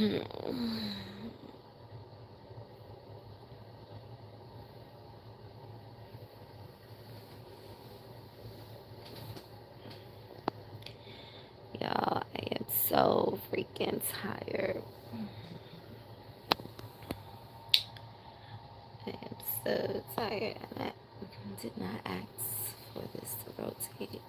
Y'all, I am so freaking tired. I am so tired. And I did not ask for this to rotate.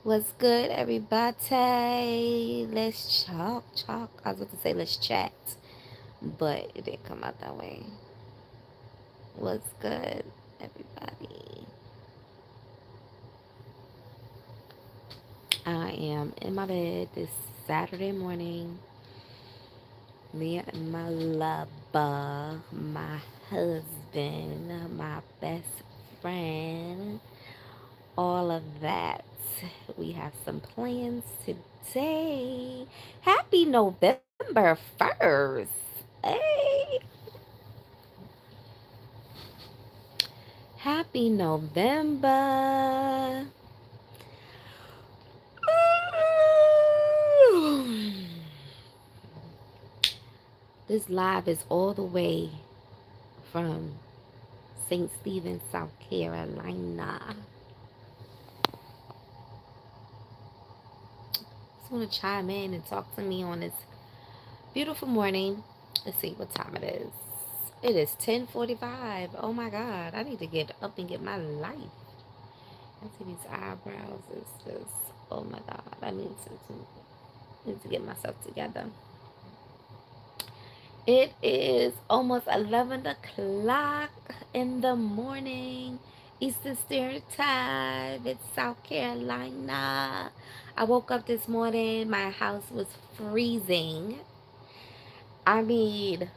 What's good, everybody? Let's talk. I was about to say let's chat, but it didn't come out that way. What's good, everybody? I am in my bed this Saturday morning. Me and my lover, my husband, my best friend, all of that. We have some plans today. Happy November 1st. Hey, happy November. This live is all the way from St. Stephen, South Carolina. Just want to chime in and talk to me on this beautiful morning. Let's see what time it is. It is 10:45. Oh my God. I need to get up and get my life. I see these eyebrows. It's just, oh my God. I need to get myself together. It is almost 11 o'clock in the morning, Eastern Standard Time. It's South Carolina. I woke up this morning. My house was freezing. I mean,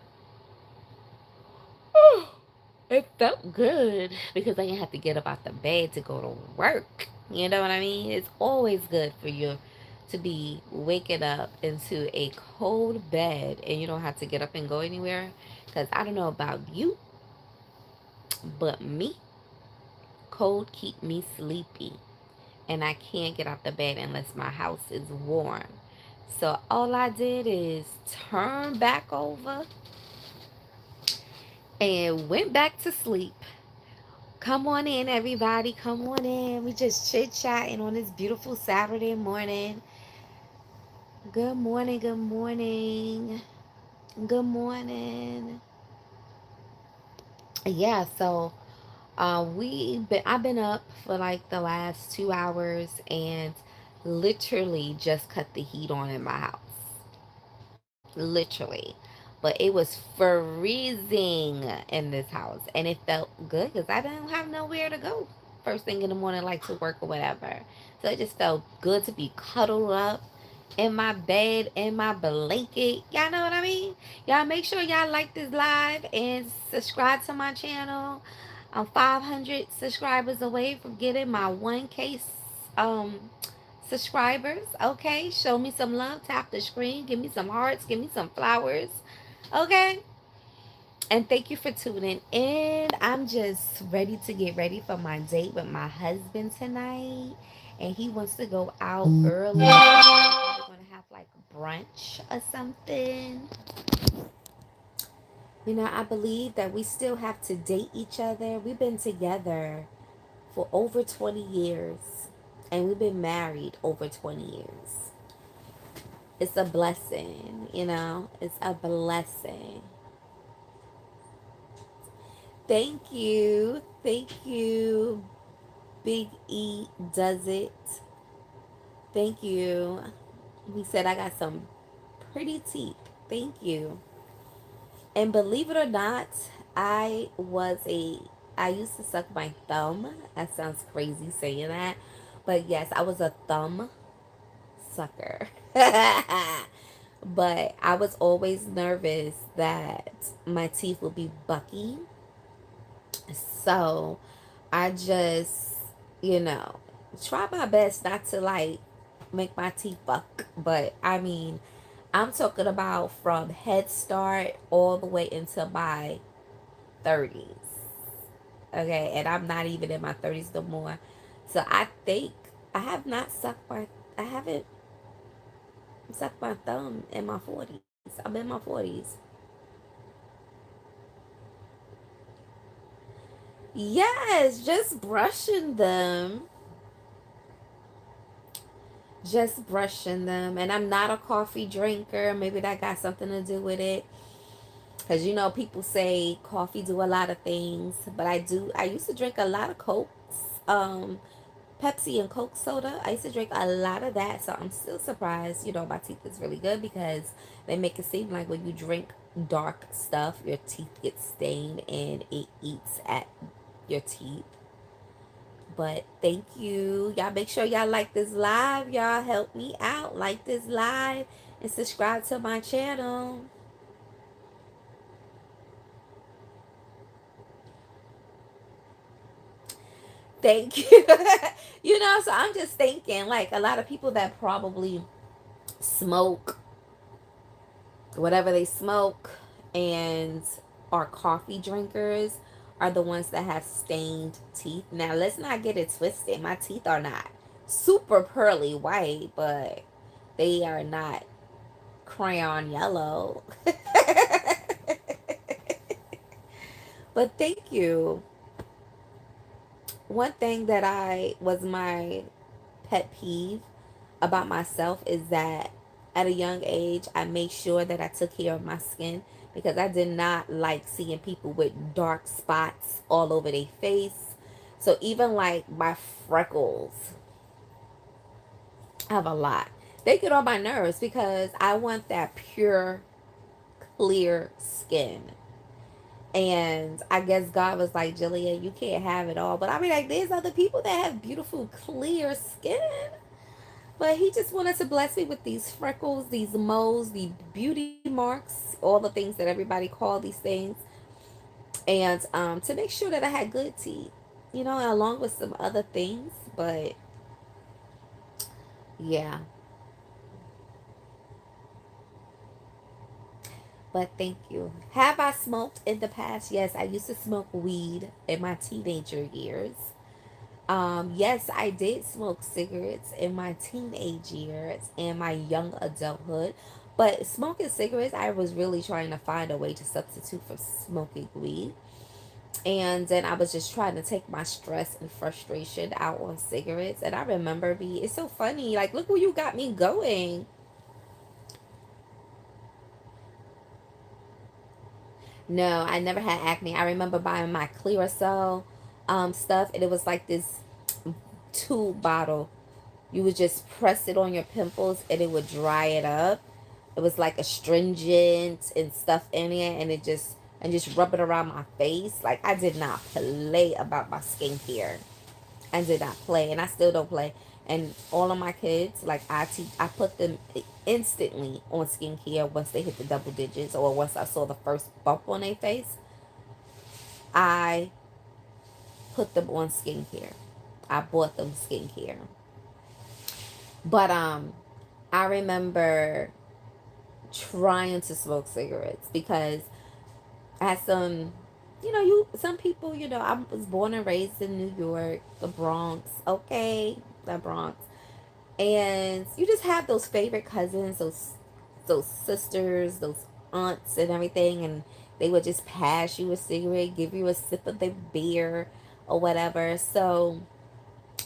it felt good because I didn't have to get up out the bed to go to work. You know what I mean? It's always good for you to be waking up into a cold bed and you don't have to get up and go anywhere. Because I don't know about you, but me, cold keep me sleepy. And I can't get out the bed unless my house is warm. So all I did is turn back over and went back to sleep. Come on in, everybody. Come on in. We just chit chatting on this beautiful Saturday morning. Good morning. Good morning. Good morning. Yeah. So, I've been up for like the last 2 hours and literally just cut the heat on in my house. Literally. But it was freezing in this house, and it felt good because I didn't have nowhere to go first thing in the morning, like to work or whatever. So it just felt good to be cuddled up in my bed, in my blanket. Y'all know what I mean? Y'all make sure y'all like this live and subscribe to my channel. I'm 500 subscribers away from getting my 1K um subscribers. Okay, show me some love. Tap the screen. Give me some hearts. Give me some flowers. Okay. And thank you for tuning in. I'm just ready to get ready for my date with my husband tonight. And he wants to go out early. We're going to have like brunch or something. You know, I believe that we still have to date each other. We've been together for over 20 years. And we've been married over 20 years. It's a blessing, you know? It's a blessing. Thank you. Thank you. Big E does it. Thank you. He said I got some pretty teeth. Thank you. And believe it or not, I was a I used to suck my thumb. That sounds crazy saying that. But yes, I was a thumb sucker. But I was always nervous that my teeth would be bucky. So I just, you know, try my best not to like make my teeth buck. But I mean, I'm talking about from Head Start all the way into my 30s. Okay, and I'm not even in my 30s no more. So I think I have not sucked my I haven't sucked my thumb in my 40s. I'm in my 40s. Yes, just brushing them. Just brushing them. And I'm not a coffee drinker. Maybe that got something to do with it. Because you know, people say coffee do a lot of things. But I used to drink a lot of Cokes. Pepsi and Coke soda. I used to drink a lot of that. So I'm still surprised, my teeth is really good because they make it seem like when you drink dark stuff, your teeth get stained and it eats at your teeth. But thank you. Y'all make sure y'all like this live. Y'all help me out. Like this live and subscribe to my channel. Thank you. So I'm just thinking like a lot of people that probably smoke whatever they smoke and are coffee drinkers are the ones that have stained teeth. Now, let's not get it twisted. My teeth are not super pearly white, but they are not crayon yellow. But thank you. One thing that I was my pet peeve about myself is that at a young age, I made sure that I took care of my skin because I did not like seeing people with dark spots all over their face. So even like my freckles, I have a lot. They get on my nerves because I want that pure, clear skin. And I guess God was like, Jillian, you can't have it all. But I mean, like, there's other people that have beautiful, clear skin. But he just wanted to bless me with these freckles, these moles, the beauty marks, all the things that everybody call these things, and to make sure that I had good teeth, along with some other things. But yeah, but thank you. Have I smoked in the past? Yes, I used to smoke weed in my teenager years. Yes, I did smoke cigarettes in my teenage years and my young adulthood. But smoking cigarettes, I was really trying to find a way to substitute for smoking weed. And then I was just trying to take my stress and frustration out on cigarettes. And I remember it's so funny. Like, look where you got me going. No, I never had acne. I remember buying my Clearasil stuff, and it was like this tube bottle. You would just press it on your pimples and it would dry it up. It was like astringent and stuff in it, and just rub it around my face. Like, I did not play about my skincare. I did not play, and I still don't play. And all of my kids, like, I put them instantly on skincare once they hit the double digits, or once I saw the first bump on their face. I put them on skincare. I bought them skincare. But I remember trying to smoke cigarettes because I had some people, I was born and raised in New York, the Bronx, okay, the Bronx. And you just have those favorite cousins, those sisters, those aunts and everything, and they would just pass you a cigarette, give you a sip of their beer or whatever. So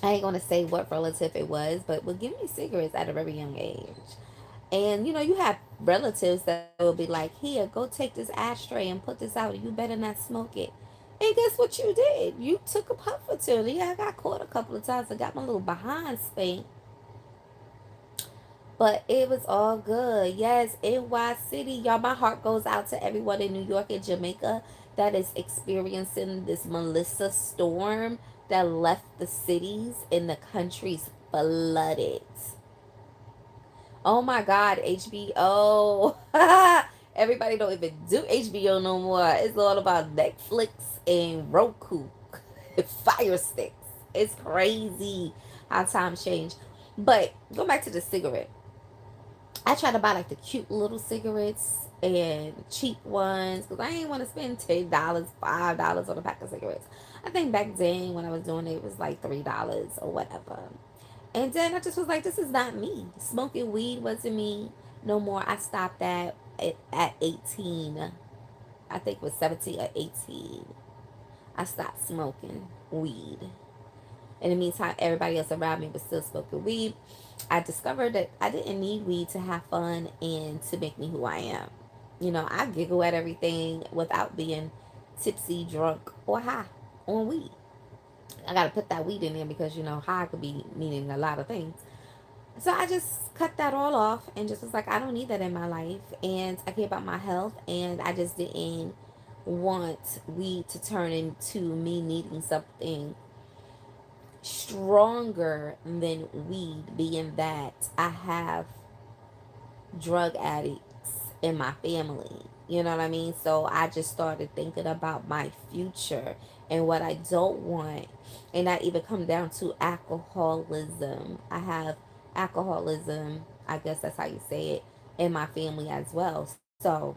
I ain't gonna say what relative it was, but would give me cigarettes at a very young age. And you have relatives that will be like, here, go take this ashtray and put this out. You better not smoke it. And guess what you did? You took a puff or two. Yeah, I got caught a couple of times. I got my little behind spanked. But it was all good. Yes, NY City. Y'all, my heart goes out to everyone in New York and Jamaica that is experiencing this Melissa storm that left the cities and the countries flooded. Oh my God, HBO. Everybody don't even do HBO no more. It's all about Netflix and Roku. Fire sticks. It's crazy how times change. But go back to the cigarette. I try to buy like the cute little cigarettes and cheap ones because I ain't want to spend $10, $5 on a pack of cigarettes. I think back then when I was doing it, it was like $3 or whatever. And then I just was like, this is not me. Smoking weed wasn't me no more. I stopped that at 18. I think it was 17 or 18. I stopped smoking weed. In the meantime, everybody else around me was still smoking weed. I discovered that I didn't need weed to have fun and to make me who I am. You know, I giggle at everything without being tipsy, drunk, or high on weed. I gotta put that weed in there because you know high could be meaning a lot of things. So I just cut that all off and just was like, I don't need that in my life. And I care about my health, and I just didn't want weed to turn into me needing something stronger than weed, being that I have drug addicts in my family. You know what I mean? So I just started thinking about my future and what I don't want. And that even come down to alcoholism. I have alcoholism, I guess that's how you say it, in my family as well. So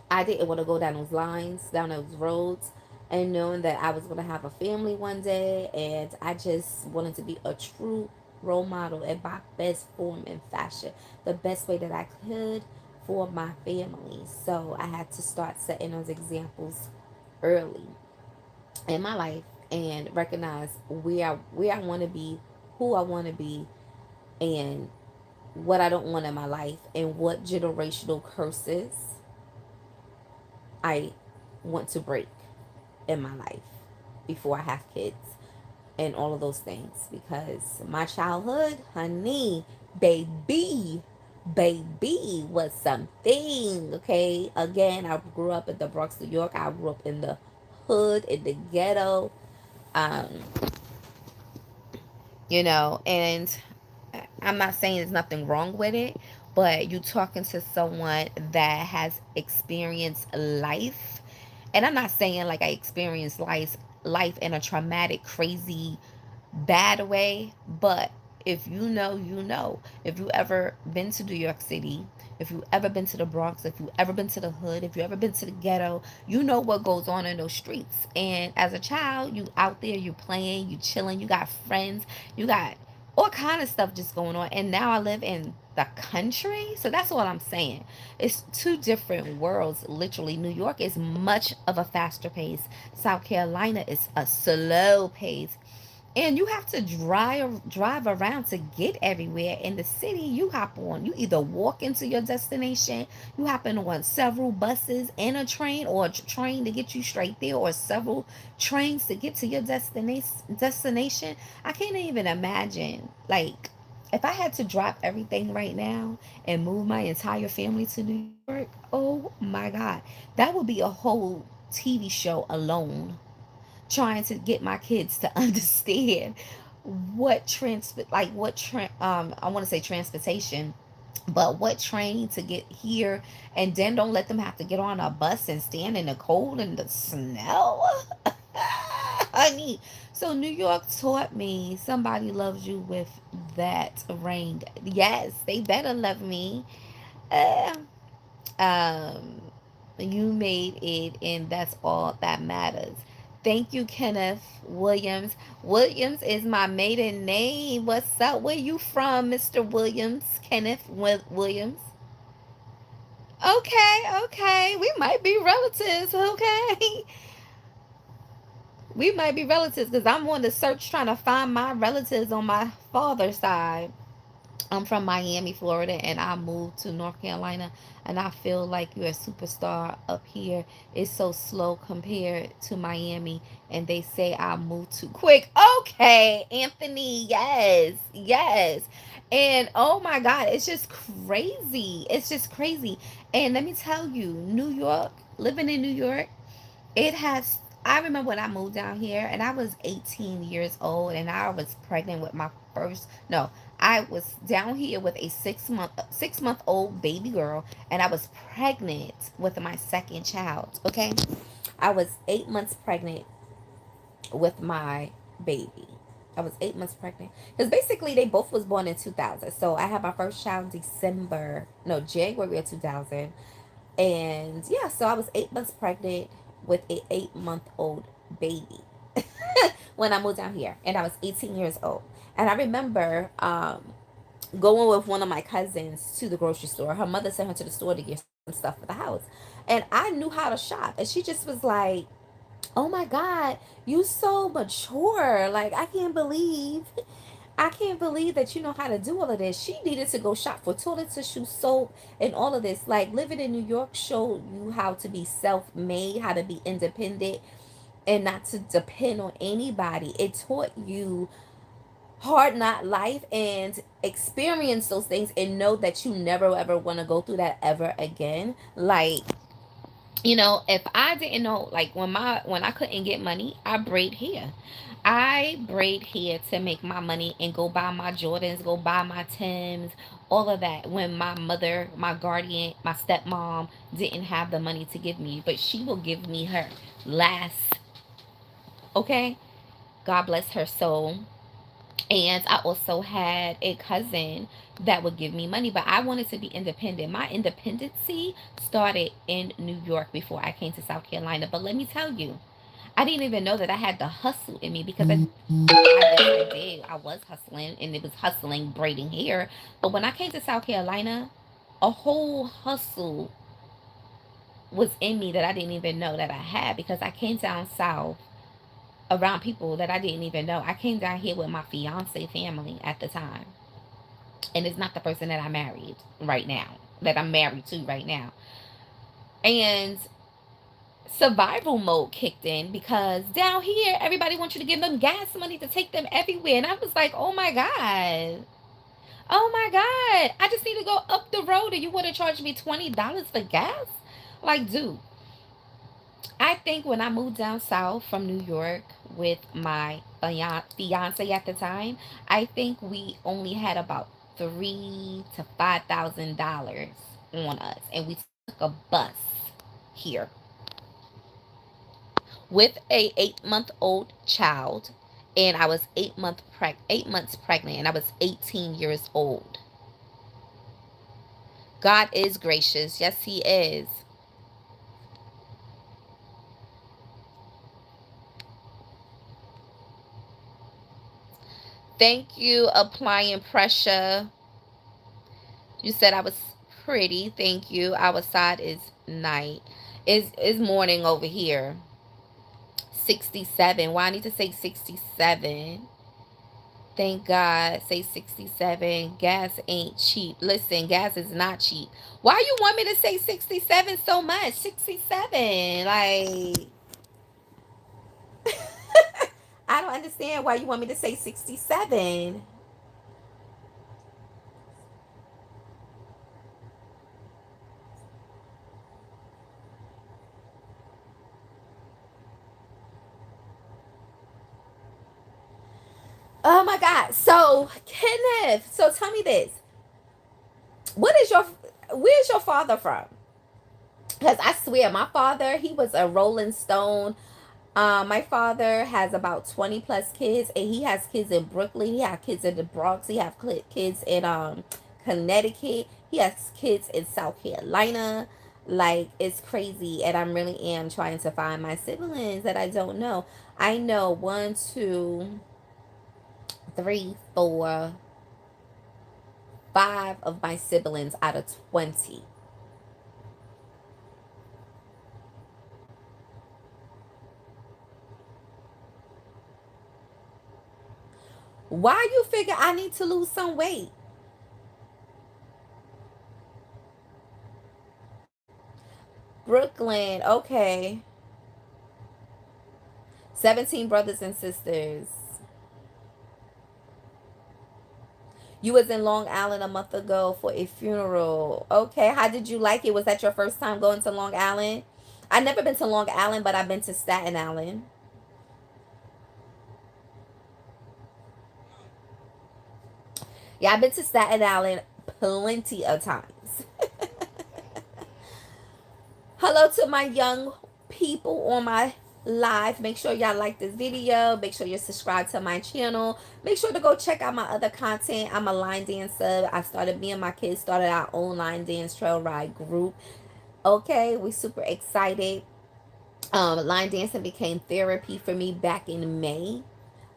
I didn't want to go down those lines, down those roads, and knowing that I was going to have a family one day, and I just wanted to be a true role model in my best form and fashion, the best way that I could for my family. So I had to start setting those examples early in my life and recognize where I want to be, who I want to be, and what I don't want in my life, and what generational curses I want to break in my life before I have kids and all of those things. Because my childhood, honey, baby was something. Okay, again, I grew up in the Bronx, New York. I grew up in the hood, in the ghetto. um and I'm not saying there's nothing wrong with it, but you talking to someone that has experienced life. And I'm not saying like I experienced life in a traumatic, crazy, bad way, but if you know, you know. If you ever been to New York City, if you ever been to the Bronx, if you ever been to the hood, if you ever been to the ghetto, you know what goes on in those streets. And as a child, you out there, you playing, you chilling, you got friends, you got all kind of stuff just going on. And now I live in the country, so that's what I'm saying. It's two different worlds. Literally, New York is much of a faster pace. South Carolina is a slow pace, and you have to drive around to get everywhere. In the city, you hop on, you either walk into your destination, you happen on several buses and a train, or a train to get you straight there, or several trains to get to your destination. I can't even imagine, like, if I had to drop everything right now and move my entire family to New York. Oh my God, that would be a whole TV show alone, trying to get my kids to understand what I want to say transportation, but what train to get here, and then don't let them have to get on a bus and stand in the cold and the snow. Honey, so New York taught me somebody loves you with that ring. Yes, they better love me. uh, um, you made it, and that's all that matters. Thank you, Kenneth Williams. Williams is my maiden name. What's up? Where you from, Mr. Williams? Kenneth Williams. Okay, okay. We might be relatives, okay? We might be relatives because I'm on the search trying to find my relatives on my father's side. I'm from Miami, Florida, and I moved to North Carolina. And I feel like you're a superstar up here. It's so slow compared to Miami, and they say I moved too quick. Okay, Anthony, yes, yes. And oh my God, it's just crazy. It's just crazy. And let me tell you, New York, living in New York, it has. I remember when I moved down here, and I was 18 years old, and I was pregnant with my first. No, I was down here with a 6-month old baby girl, and I was pregnant with my second child. Okay, I was 8 months pregnant with my baby. I was 8 months pregnant. Because basically they both was born in 2000. So I had my first child December, no, January of 2000. And yeah, so I was 8 months pregnant with a 8 month old baby when I moved down here. And I was 18 years old. And I remember going with one of my cousins to the grocery store. Her mother sent her to the store to get some stuff for the house. And I knew how to shop. And she just was like, oh my God, you so mature. Like, I can't believe that you know how to do all of this. She needed to go shop for toilet tissue, soap, and all of this. Like, living in New York showed you how to be self made, how to be independent, and not to depend on anybody. It taught you hard not life and experience those things and know that you never ever want to go through that ever again. Like, if I didn't know, like when I couldn't get money, I braid hair. I braid hair to make my money and go buy my Jordans, go buy my Tims, all of that. When my mother, my guardian, my stepmom didn't have the money to give me, but she will give me her last. Okay, God bless her soul. And I also had a cousin that would give me money, but I wanted to be independent. My independency started in New York before I came to South Carolina. But let me tell you, I didn't even know that I had the hustle in me because I guess I did. I was hustling, and it was hustling, braiding hair. But when I came to South Carolina, a whole hustle was in me that I didn't even know that I had because I came down south around people that I didn't even know. I came down here with my fiance family at the time. And it's not the person that I married right now, that I'm married to right now. And survival mode kicked in because down here, everybody wants you to give them gas money to take them everywhere. And I was like, oh my God. Oh my God. I just need to go up the road and you want to charge me $20 for gas? Like, dude, I think when I moved down south from New York with my fiance at the time, I think we only had about $3,000 to $5,000 on us, and we took a bus here with a 8 month old child, and I was 8 months pregnant, and I was 18 years old. God is gracious, yes, He is. Thank you, applying pressure. You said I was pretty. Thank you. Our side is night. Is morning over here. 67. Why I need to say 67? Thank God. Say 67. Gas ain't cheap. Listen, gas is not cheap. Why you want me to say 67 so much? 67. Like, I don't understand why you want me to say 67. Oh my God. So, Kenneth, so tell me this. What is your where's your father from? Because I swear, my father, he was a Rolling Stone. My father has about 20 plus kids, and he has kids in Brooklyn. He has kids in the Bronx. He has kids in Connecticut. He has kids in South Carolina. Like, it's crazy, and I really am trying to find my siblings that I don't know. I know one, two, three, four, five of my siblings out of 20. Why you figure I need to lose some weight? Brooklyn, okay. 17 brothers and sisters. You was in Long Island a month ago for a funeral. Okay, how did you like it? Was that your first time going to Long Island? I've never been to Long Island, but I've been to Staten Island. Yeah, I've been to Staten Island plenty of times. Hello to my young people on my live. Make sure y'all like this video. Make sure you're subscribed to my channel. Make sure to go check out my other content. I'm a line dancer. I started, me and my kids started our own line dance trail ride group. Okay, we super excited. Line dancing became therapy for me back in May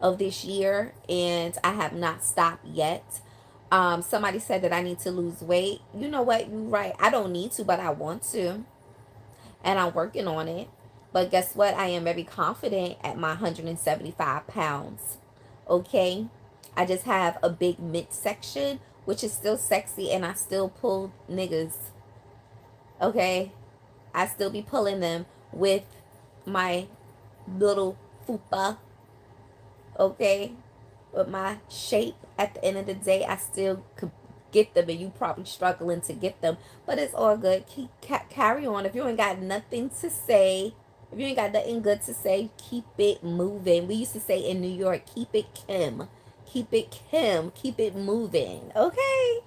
of this year, and I have not stopped yet. Somebody said that I need to lose weight. You know what? You're right. I don't need to, but I want to, and I'm working on it. But guess what? I am very confident at my 175 pounds. Okay? I just have a big midsection, which is still sexy, and I still pull niggas. Okay? I still be pulling them with my little fupa. Okay? With my shape, at the end of the day, I still could get them, and you probably struggling to get them, but it's all good. Keep carry on. If you ain't got nothing to say, if you ain't got nothing good to say, keep it moving. We used to say in New York, keep it Kim, keep it Kim, keep it moving. Okay.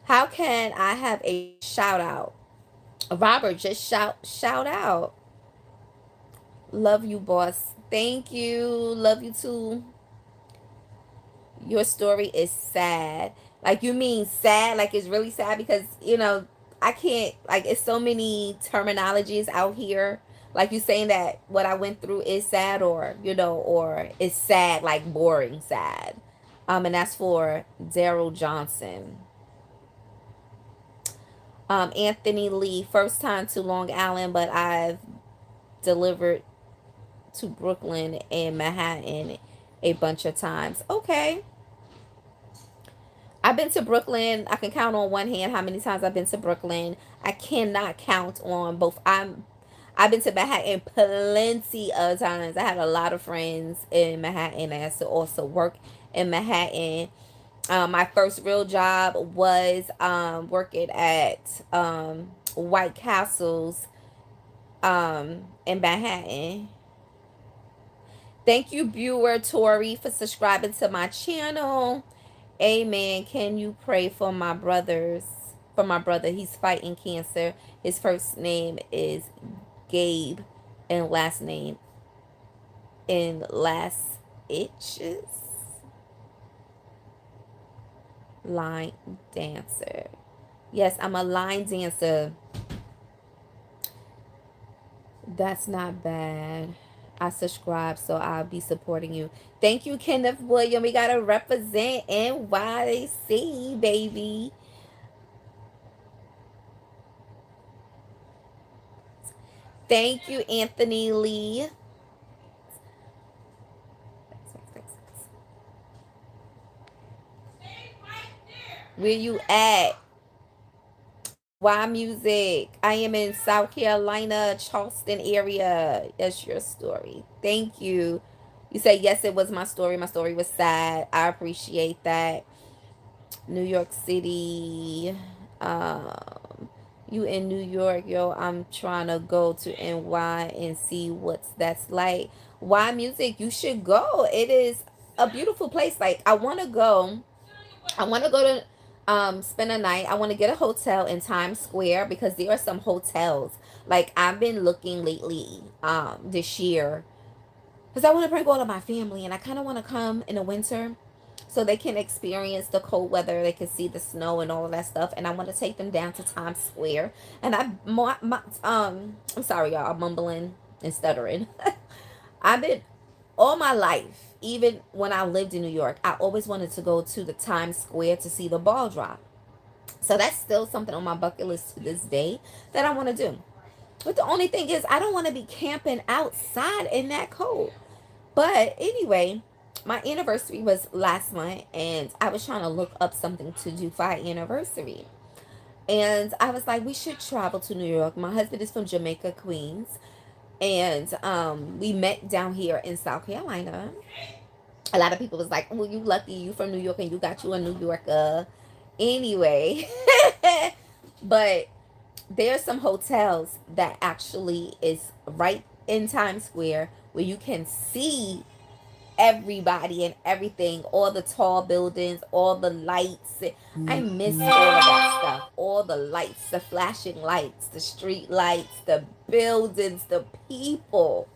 How can I have a shout out? Robert, just shout out. Love you, boss. Thank you. Love you too. Your story is sad. Like, you mean sad? Like, it's really sad? Because, I can't, like, it's so many terminologies out here. Like, you saying that what I went through is sad, or, or it's sad, like boring sad. And that's for Daryl Johnson. Anthony Lee, first time to Long Island, but I've delivered to Brooklyn and Manhattan a bunch of times. Okay. I've been to Brooklyn. I can count on one hand how many times I've been to Brooklyn. I cannot count on both. I've been to Manhattan plenty of times. I had a lot of friends in Manhattan. I used to also work in Manhattan. My first real job was working at White Castle's in Manhattan. Thank you, viewer Tori, for subscribing to my channel. Amen. Can you pray for my brothers? For my brother, he's fighting cancer. His first name is Gabe, and last name in last itches. Line dancer. Yes, I'm a line dancer. That's not bad. I subscribe, so I'll be supporting you. Thank you, Kenneth William. We gotta represent NYC, baby. Thank you, Anthony Lee. Where you at? Why music? I am in South Carolina, Charleston area. That's your story. Thank you. You say, yes, it was my story. My story was sad. I appreciate that. New York City. You in New York, yo. I'm trying to go to NY and see what's that's like. Why music? You should go. It is a beautiful place. Like, I want to go. I want to go to spend a night. I want to get a hotel in Times Square, because there are some hotels. Like, I've been looking lately this year, because I want to bring all of my family, and I kind of want to come in the winter so they can experience the cold weather. They can see the snow and all of that stuff. And I want to take them down to Times Square. And I'm sorry, y'all. I'm mumbling and stuttering. I've been all my life, even when I lived in New York, I always wanted to go to the Times Square to see the ball drop. So that's still something on my bucket list to this day that I want to do. But the only thing is, I don't want to be camping outside in that cold. But anyway, my anniversary was last month, and I was trying to look up something to do for our anniversary. And I was like, we should travel to New York. My husband is from Jamaica, Queens. And we met down here in South Carolina. A lot of people was like, well, you lucky, you from New York and you got you a New Yorker. Anyway. But there's some hotels that actually is right in Times Square where you can see everybody and everything, all the tall buildings, all the lights. I miss all of that stuff. All the lights, the flashing lights, the street lights, the buildings, the people.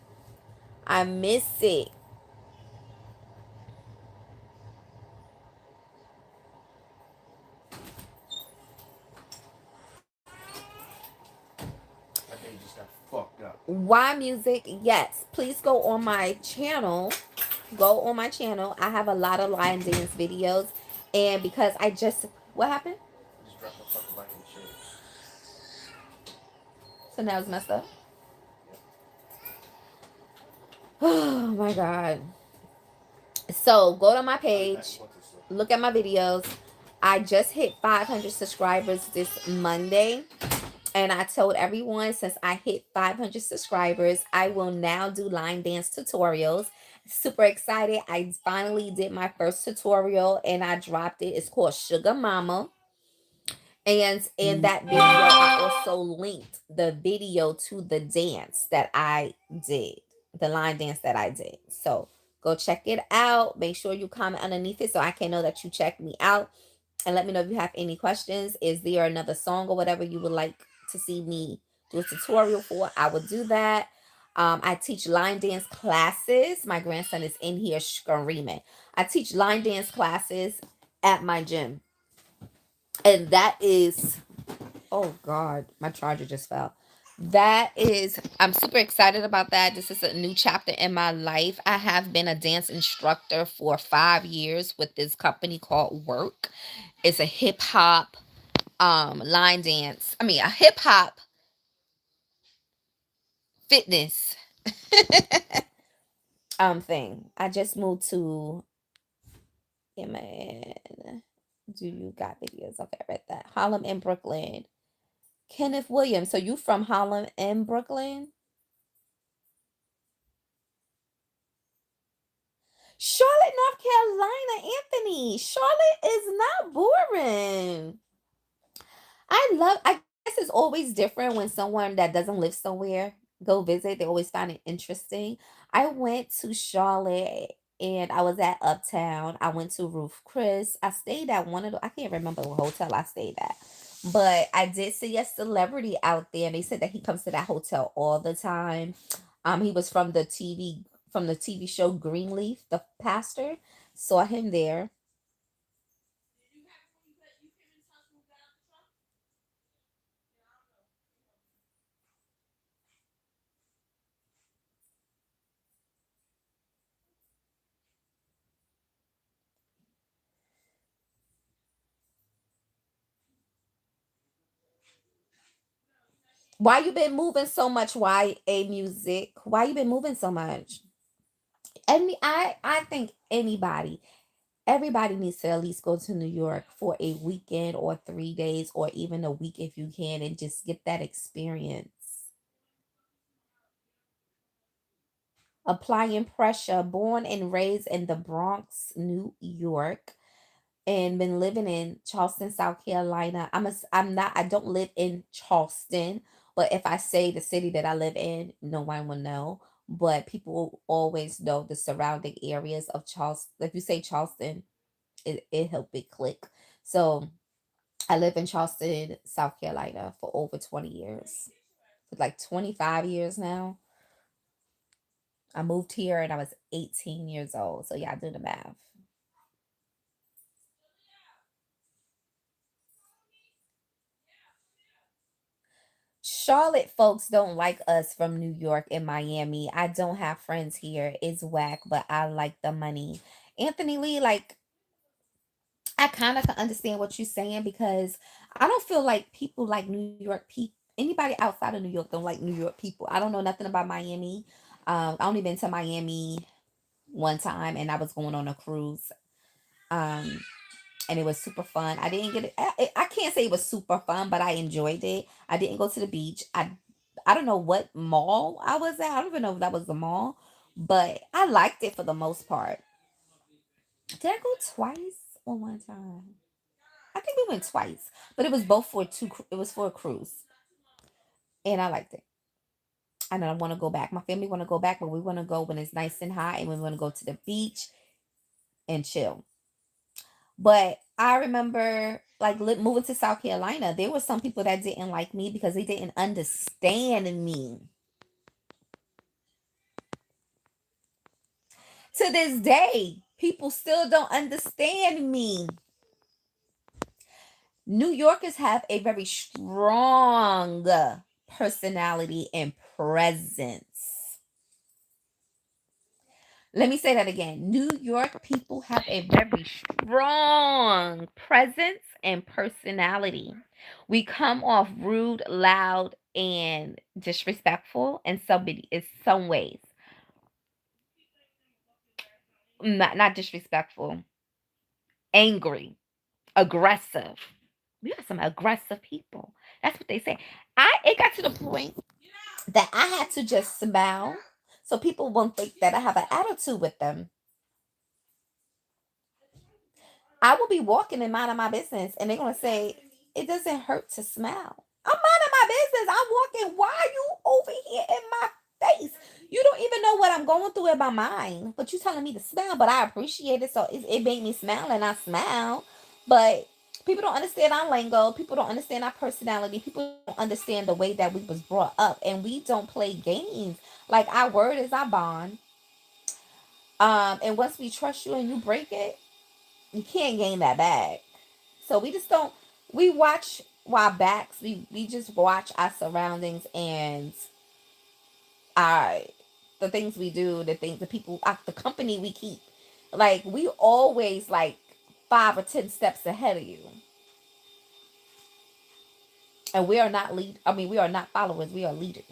I miss it. I think it just got fucked up. Why music? Yes. Please go on my channel. Go on my channel. I have a lot of line dance videos. And because I just, what happened? I just dropped my fucking mic in the shit. So now it's messed up. Yep. Oh my God. So go to my I'll be back page, once it's done. look at my videos. I just hit 500 subscribers this Monday. And I told everyone since I hit 500 subscribers, I will now do line dance tutorials. Super excited. I finally did my first tutorial and I dropped it. It's called Sugar Mama. And in that video, I also linked the video to the dance that I did, the line dance that I did. So go check it out. Make sure you comment underneath it so I can know that you checked me out. And let me know if you have any questions. Is there another song or whatever you would like to see me do a tutorial for? I would do that. I teach line dance classes. My grandson is in here screaming. I teach line dance classes at my gym. And that is, oh God, my charger just fell. That is, I'm super excited about that. This is a new chapter in my life. I have been a dance instructor for 5 years with this company called Work. It's a hip hop line dance. I mean, a hip hop fitness thing. I just moved to, yeah, man. Do you got videos? Okay, I read that. Harlem and Brooklyn. Kenneth Williams. So you from Harlem and Brooklyn? Charlotte, North Carolina, Anthony. Charlotte is not boring. I guess it's always different when someone that doesn't live somewhere go visit. They always find it interesting. I went to Charlotte and I was at Uptown. I went to Roof Chris. I stayed at one of the, I can't remember what hotel I stayed at. But I did see a celebrity out there and they said that he comes to that hotel all the time. He was from the TV show Greenleaf, the pastor. Saw him there. Why you been moving so much? Why a music? Why you been moving so much? I think everybody needs to at least go to New York for a weekend or 3 days or even a week if you can and just get that experience. Applying pressure, born and raised in the Bronx, New York, and been living in Charleston, South Carolina. I'm not I don't live in Charleston, but if I say the city that I live in, no one will know. But people always know the surrounding areas of Charleston. If you say Charleston, it help it click. So I live in Charleston, South Carolina for over 20 years. For like 25 years now. I moved here and I was 18 years old. So yeah, I do the math. Charlotte folks don't like us from New York and Miami. I don't have friends here. It's whack, but I like the money. Anthony Lee, like, I kind of can understand what you're saying because I don't feel like people like New York people. Anybody outside of New York don't like New York people. I don't know nothing about Miami. I only been to Miami one time, and I was going on a cruise. Um, and it was super fun. I didn't get it. I can't say it was super fun, but I enjoyed it. I didn't go to the beach. I don't know what mall I was at. I don't even know if that was the mall, but I liked it for the most part. Did I go twice or one time? I think we went twice, but it was both for two. It was for a cruise. and I liked it. And I want to go back. My family want to go back, but we want to go when it's nice and hot, and we want to go to the beach and chill. But I remember like moving to South Carolina, there were some people that didn't like me because they didn't understand me. To this day, people still don't understand me. New Yorkers have a very strong personality and presence. Let me say that again. New York people have a very strong presence and personality. We come off rude, loud, and disrespectful in some ways. Not disrespectful, angry, aggressive. We got some aggressive people. That's what they say. It got to the point that I had to just smile so people won't think that I have an attitude with them. I will be walking and minding my business, and they're gonna say it doesn't hurt to smile. I'm minding my business. I'm walking. Why are you over here in my face? You don't even know what I'm going through in my mind, but you telling me to smile. But I appreciate it, so it made me smile, and I smile. But people don't understand our lingo. People don't understand our personality. People don't understand the way that we was brought up, and we don't play games. Like our word is our bond. And once we trust you and you break it, you can't gain that back. So we just don't. We watch our backs. We just watch our surroundings and our the things we do, the people, the company we keep. Like we always like 5 or 10 steps ahead of you, and we are not lead. I mean, we are not followers. We are leaders,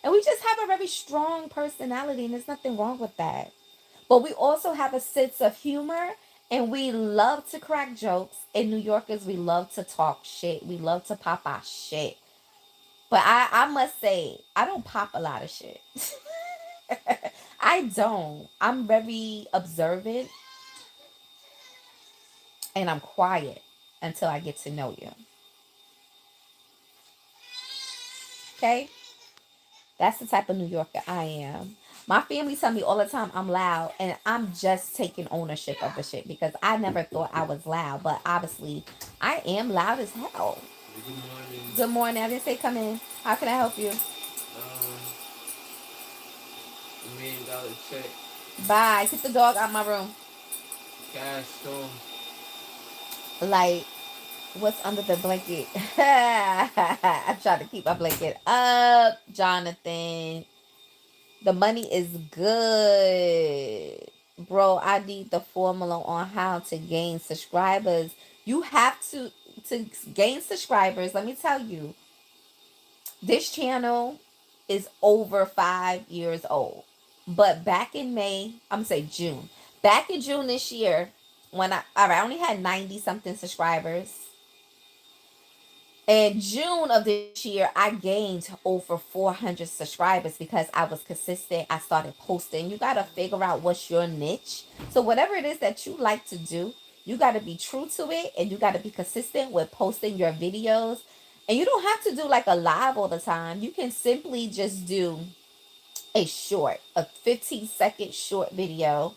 and we just have a very strong personality, and there's nothing wrong with that. But we also have a sense of humor, and we love to crack jokes. In New Yorkers, we love to talk shit. We love to pop our shit. But I must say, I don't pop a lot of shit. I don't. I'm very observant and I'm quiet until I get to know you. Okay? That's the type of New Yorker I am. My family tell me all the time I'm loud, and I'm just taking ownership of the shit because I never thought I was loud, but obviously I am loud as hell. Good morning. Good morning. I didn't say come in. How can I help you? $1 million check. Bye. Get the dog out my room. Cash store. Like, what's under the blanket? I'm trying to keep my blanket up, Jonathan. The money is good. Bro, I need the formula on how to gain subscribers. You have to gain subscribers. Let me tell you, this channel is over 5 years old. But back in May, I'm gonna say June. Back in June this year, when I only had 90 something subscribers. In June of this year, I gained over 400 subscribers because I was consistent. I started posting. You got to figure out what's your niche. So, whatever it is that you like to do, you got to be true to it and you got to be consistent with posting your videos. And you don't have to do like a live all the time. You can simply just do a 15-second short video,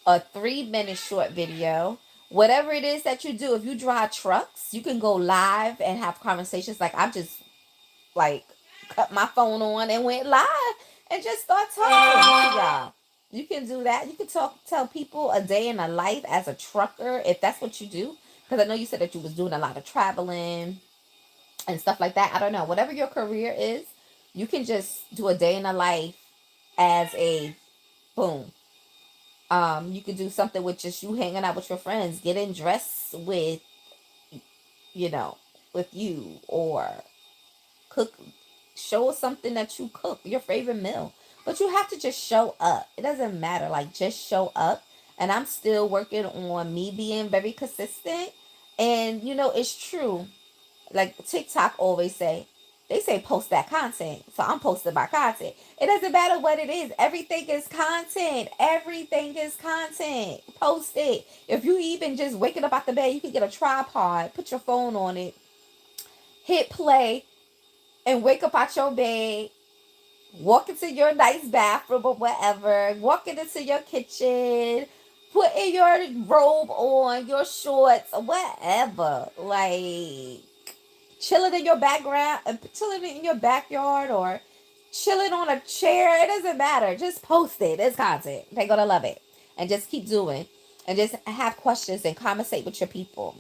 a 3 minute short video, whatever it is that you do. If you drive trucks, you can go live and have conversations. Like I just like cut my phone on and went live and just start talking to y'all. You can do that. You can tell people a day in a life as a trucker if that's what you do. Because I know you said that you was doing a lot of traveling and stuff like that. I don't know. Whatever your career is, you can just do a day in a life as a boom. You could do something with just you hanging out with your friends, getting dressed with, you know, with you, or cook, show us something that you cook, your favorite meal. But you have to just show up. It doesn't matter. Like, just show up. And I'm still working on me being very consistent. And, it's true. Like TikTok always say, they say post that content. So I'm posting my content. It doesn't matter what it is. Everything is content. Everything is content. Post it. If you even just waking up out the bed, you can get a tripod, put your phone on it, hit play, and wake up out your bed, walk into your nice bathroom or whatever, walking into your kitchen, putting your robe on, your shorts, or whatever. Like chilling in your background, chilling in your backyard, or chilling on a chair. It doesn't matter. Just post it. It's content. They're gonna love it, and just keep doing, and just have questions and conversate with your people.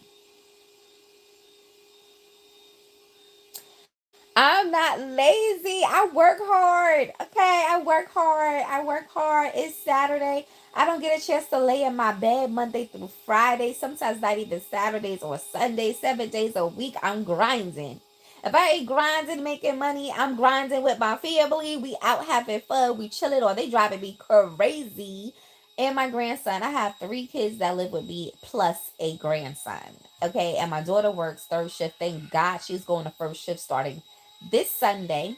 I'm not lazy. I work hard. Okay, I work hard. I work hard. It's Saturday. I don't get a chance to lay in my bed Monday through Friday. Sometimes not even Saturdays or Sundays. 7 days a week. I'm grinding. If I ain't grinding, making money, I'm grinding with my family. We out having fun. We chilling, or they driving me crazy. And my grandson. I have 3 kids that live with me plus a grandson. Okay, and my daughter works third shift. Thank God she's going to first shift starting this Sunday,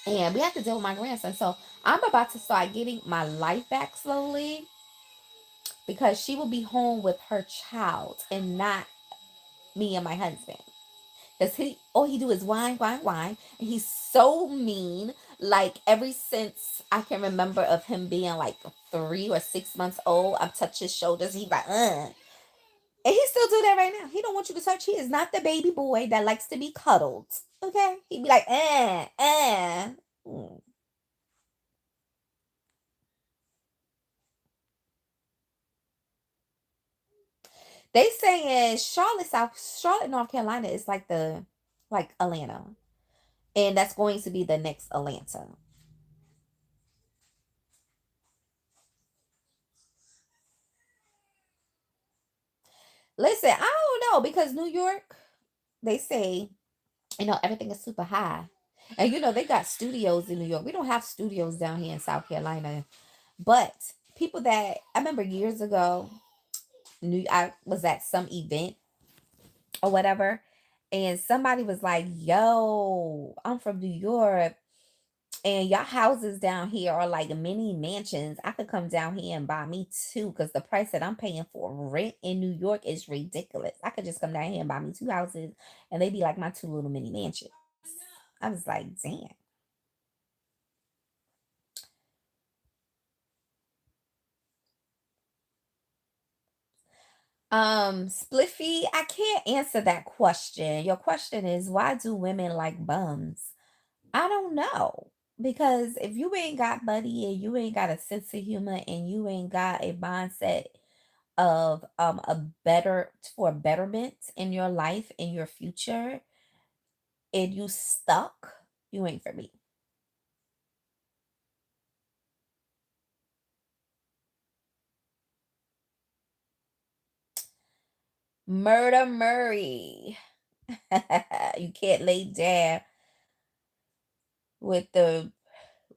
and we have to deal with my grandson. So I'm about to start getting my life back slowly because she will be home with her child and not me and my husband. Because he all he do is whine, whine, whine. And he's so mean. Like ever since I can remember of him being like 3 or 6 months old, I've touched his shoulders. He's like, uh. And he still do that right now. He don't want you to touch. He is not the baby boy that likes to be cuddled. Okay? He'd be like, eh, eh. Mm. They saying Charlotte, North Carolina is like the like Atlanta. And that's going to be the next Atlanta. Listen, I don't know because New York, they say, everything is super high. And they got studios in New York. We don't have studios down here in South Carolina. But people that I remember years ago, I was at some event or whatever, and somebody was like, "Yo, I'm from New York, and y'all houses down here are like mini mansions. I could come down here and buy me two because the price that I'm paying for rent in New York is ridiculous. I could just come down here and buy me two houses, and they'd be like my two little mini mansions." I was like, "Damn." Spliffy, I can't answer that question. Your question is, why do women like bums? I don't know. Because if you ain't got money and you ain't got a sense of humor and you ain't got a mindset of a better for betterment in your life, in your future, and you stuck, you ain't for me. Murder Murray. You can't lay down with the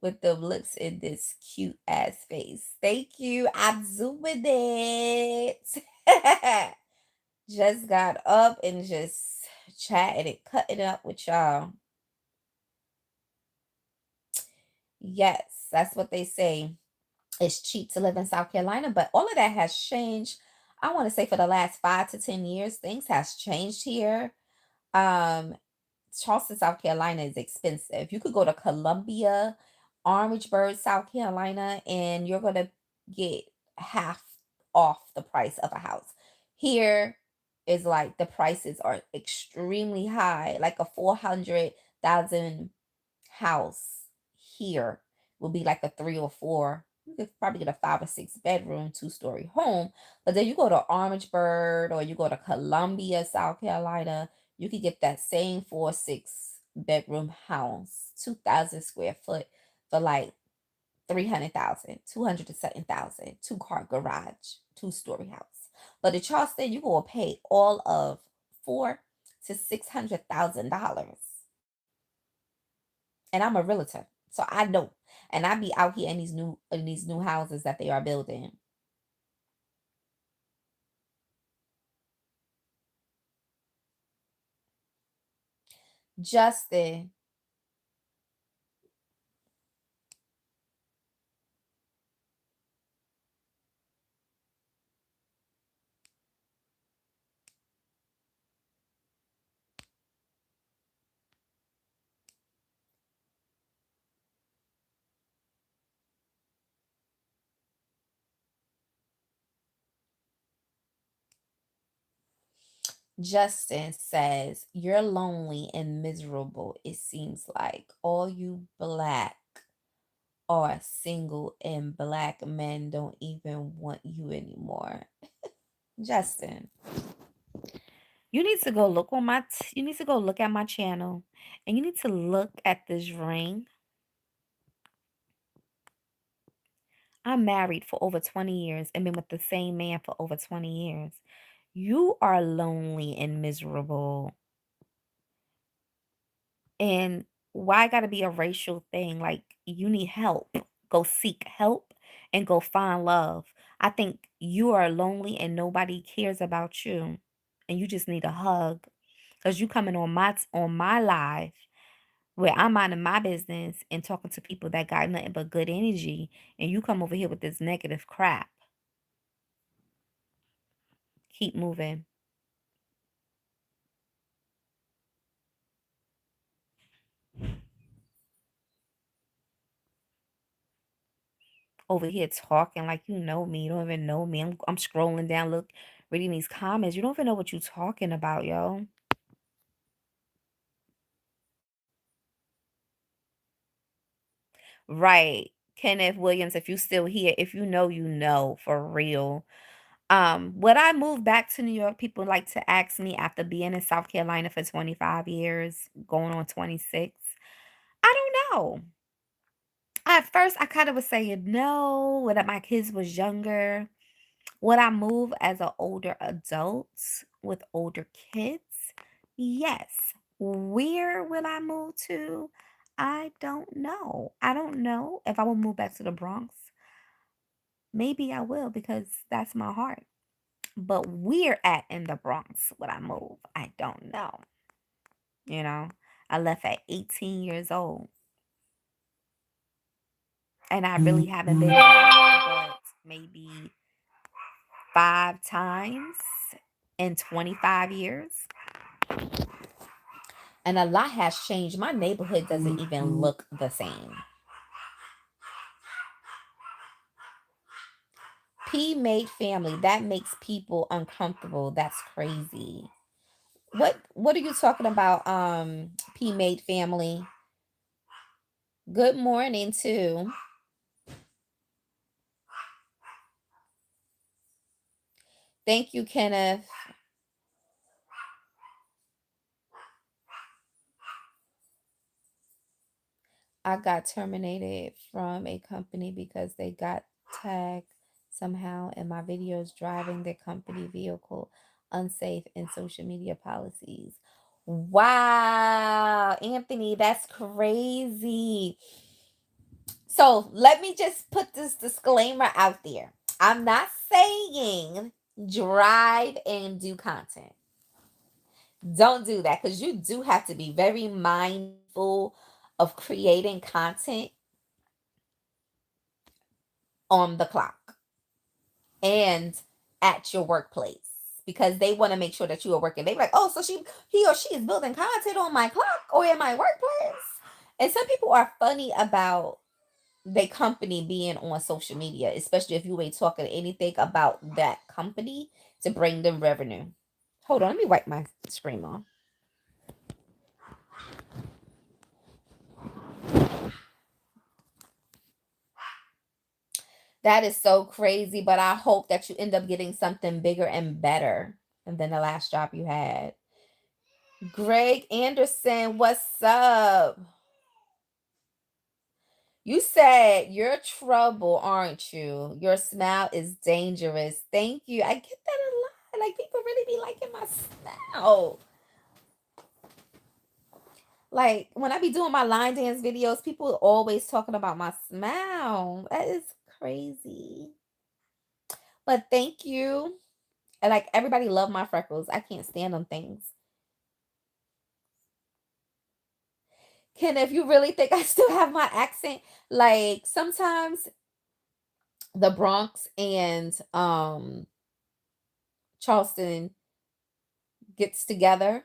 looks in this cute ass face. Thank you. I'm doing it. Just got up and just chatting and cutting up with y'all. Yes, that's what they say. It's cheap to live in South Carolina, but all of that has changed. I want to say for the last 5 to 10 years, things has changed here. Um, Charleston, South Carolina is expensive. You could go to Columbia, Orangeburg, South Carolina, and you're gonna get half off the price of a house. Here is like the prices are extremely high. Like a 400,000 house here will be like a 3 or 4. You could probably get a 5 or 6 bedroom, 2-story home. But then you go to Orangeburg or you go to Columbia, South Carolina, you could get that same 4 or 6 bedroom house, 2,000 square foot for like 300,000, 200 to 7,000, 2-car garage, 2-story house. But in Charleston, you will pay all of $400,000 to $600,000. And I'm a realtor, so I know. And I be out here in these new houses that they are building. Justin, Justin says, "You're lonely and miserable. It seems like all you black are single, and black men don't even want you anymore." Justin, you need to go look on you need to go look at my channel, and you need to look at this ring. I'm married for over 20 years and been with the same man for over 20 years. You are lonely and miserable. And why gotta be a racial thing? Like, you need help. Go seek help and go find love. I think you are lonely and nobody cares about you. And you just need a hug. Cause you coming on my live where I'm minding my business and talking to people that got nothing but good energy, and you come over here with this negative crap. Keep moving. Over here talking like you know me. You don't even know me. I'm scrolling down, look, reading these comments. You don't even know what you talking about, yo. Right. Kenneth Williams, if you still here, if you know, you know, for real. Would I move back to New York? People like to ask me after being in South Carolina for 25 years, going on 26. I don't know. At first, I kind of was saying no when my kids was younger. Would I move as an older adult with older kids? Yes. Where will I move to? I don't know. I don't know if I will move back to the Bronx. Maybe I will because that's my heart. But we're at in the Bronx when I move. I don't know. You know, I left at 18 years old and I really haven't been back but maybe 5 times in 25 years. And a lot has changed. My neighborhood doesn't even look the same. P made family. That makes people uncomfortable. That's crazy. What are you talking about? P made family. Good morning too. Thank you, Kenneth. I got terminated from a company because they got tagged somehow in my videos driving their company vehicle unsafe in social media policies. Wow, Anthony, that's crazy. So let me just put this disclaimer out there. I'm not saying drive and do content. Don't do that because you do have to be very mindful of creating content on the clock and at your workplace because they want to make sure that you are working. They be like, oh, so he or she is building content on my clock or in my workplace. And some people are funny about their company being on social media, especially if you ain't talking anything about that company to bring them revenue. Hold on, let me wipe my screen off. That is so crazy, but I hope that you end up getting something bigger and better than the last job you had. Greg Anderson, what's up? You said you're trouble, aren't you? Your smile is dangerous. Thank you. I get that a lot. Like, people really be liking my smile. Like, when I be doing my line dance videos, people always talking about my smile. That is crazy. But thank you. And like, everybody love my freckles. I can't stand them things. Ken, if you really think I still have my accent, like sometimes the Bronx and Charleston gets together.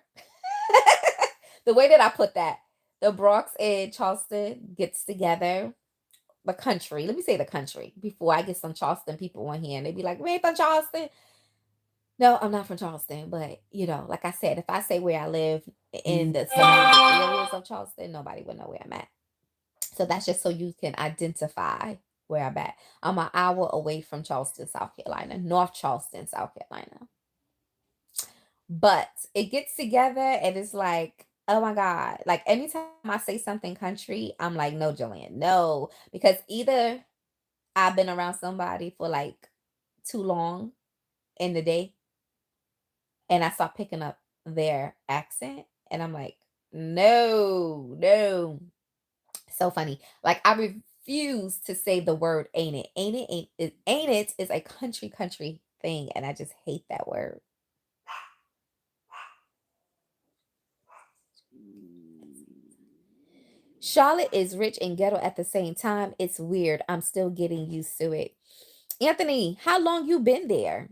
The way that I put that, the Bronx and Charleston gets together. The country, let me say the country before I get some Charleston people on here and they be like, we ain't from Charleston. No, I'm not from Charleston, but like I said, if I say where I live in the surrounding areas of Charleston, nobody would know where I'm at. So that's just so you can identify where I'm at. I'm an hour away from Charleston, South Carolina, North Charleston, South Carolina. But it gets together and it's like, oh my God. Like anytime I say something country, I'm like, no, Jillian, no. Because either I've been around somebody for like too long in the day and I start picking up their accent and I'm like, no, no. So funny. Like I refuse to say the word ain't it. Ain't it is a country thing and I just hate that word. Charlotte is rich and ghetto at the same time. It's weird. I'm still getting used to it. Anthony, how long you been there?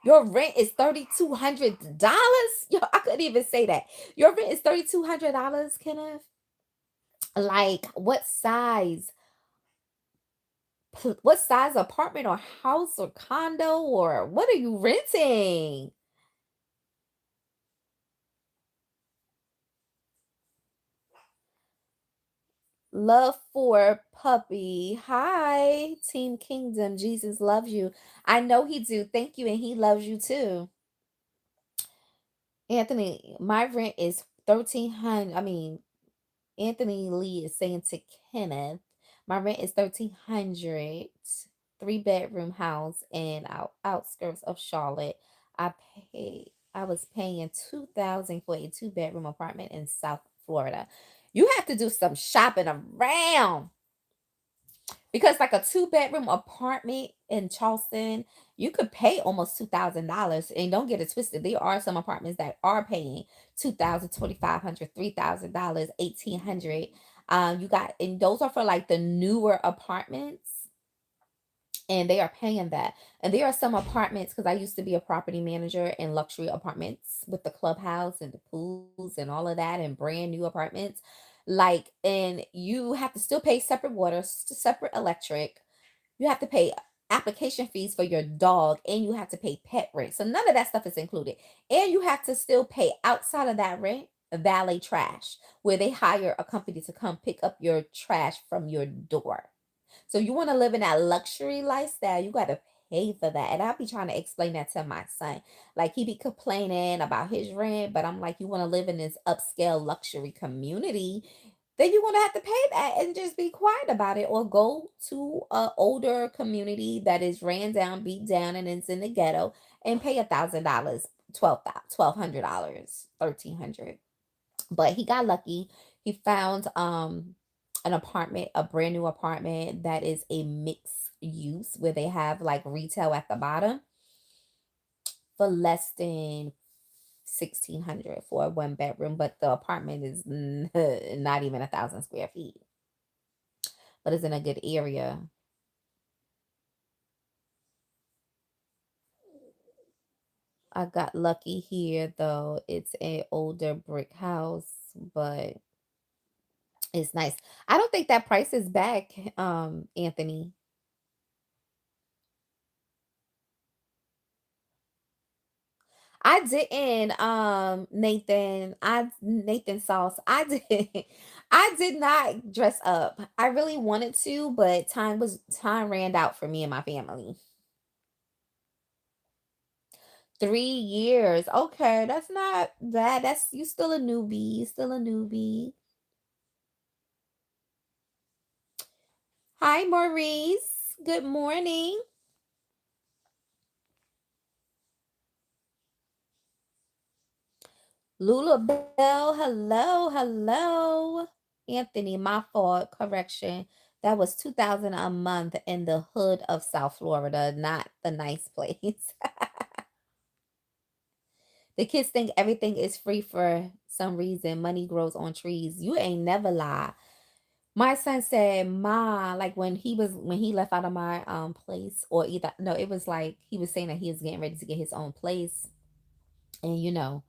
Your rent is $3,200. Yo, I couldn't even say that. Your rent is $3,200, Kenneth. Like, what size apartment or house or condo or what are you renting? Love for puppy. Hi, Team Kingdom. Jesus loves you. I know he do. Thank you, and he loves you too. Anthony, my rent is 1,300. I mean, Anthony Lee is saying to Kenneth, my rent is 1,300. Three-bedroom house in outskirts of Charlotte. I was paying 2,000 for a two-bedroom apartment in South Florida. You have to do some shopping around. Because like a two-bedroom apartment in Charleston, you could pay almost $2,000. And don't get it twisted. There are some apartments that are paying 2,000, 2,500, $3,000, 1,800. You got, and those are for like the newer apartments and they are paying that. And there are some apartments because I used to be a property manager in luxury apartments with the clubhouse and the pools and all of that and brand new apartments. Like, and you have to still pay separate water, separate electric. You have to pay application fees for your dog and you have to pay pet rent. So none of that stuff is included. And you have to still pay outside of that rent valet trash, where they hire a company to come pick up your trash from your door. So you want to live in that luxury lifestyle, you got to pay for that. And I'll be trying to explain that to my son. Like he be complaining about his rent, but I'm like, you want to live in this upscale luxury community, then you're gonna have to pay that and just be quiet about it, or go to a older community that is ran down, beat down, and it's in the ghetto, and pay $1,000, $1,200, 1,300. But he got lucky. He found an apartment, a brand new apartment that is a mixed use where they have like retail at the bottom for less than 1,600 for a one bedroom, but the apartment is not even 1,000 square feet, but it's in a good area. I got lucky here though. It's an older brick house, but it's nice. I don't think that price is back, Anthony. I didn't, Nathan Sauce. I did I did not dress up. I really wanted to, but time ran out for me and my family. 3 years. Okay, that's not bad. That's you still a newbie. You still a newbie. Hi, Maurice. Good morning. Lula Bell. Hello, hello. Anthony, my fault. Correction. That was 2,000 a month in the hood of South Florida, not the nice place. The kids think everything is free for some reason. Money grows on trees. You ain't never lie. My son said, "Ma," like when he left out of my place, or either no, it was like he was saying that he was getting ready to get his own place, and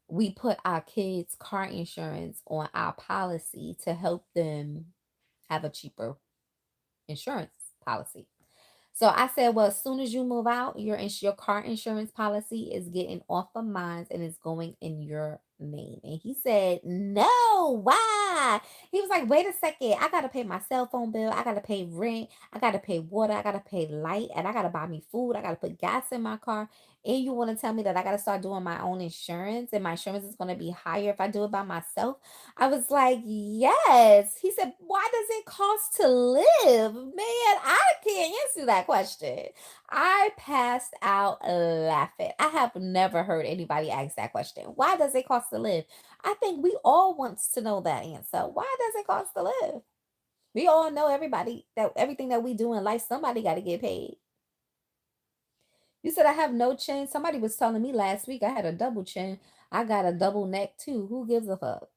we put our kids' car insurance on our policy to help them have a cheaper insurance policy. So I said, well, as soon as you move out, your car insurance policy is getting off of mine and it's going in your name. And he said, no, why? He was like, wait a second. I got to pay my cell phone bill. I got to pay rent. I got to pay water. I got to pay light. And I got to buy me food. I got to put gas in my car. And you want to tell me that I got to start doing my own insurance and my insurance is going to be higher if I do it by myself? I was like, yes. He said, why does it cost to live? Man, I can't answer that question. I passed out laughing. I have never heard anybody ask that question. Why does it cost to live? I think we all wants to know that answer. Why does it cost to live? We all know everybody that everything that we do in life, somebody got to get paid. You said I have no chin. Somebody was telling me last week I had a double chin. I got a double neck too. Who gives a fuck?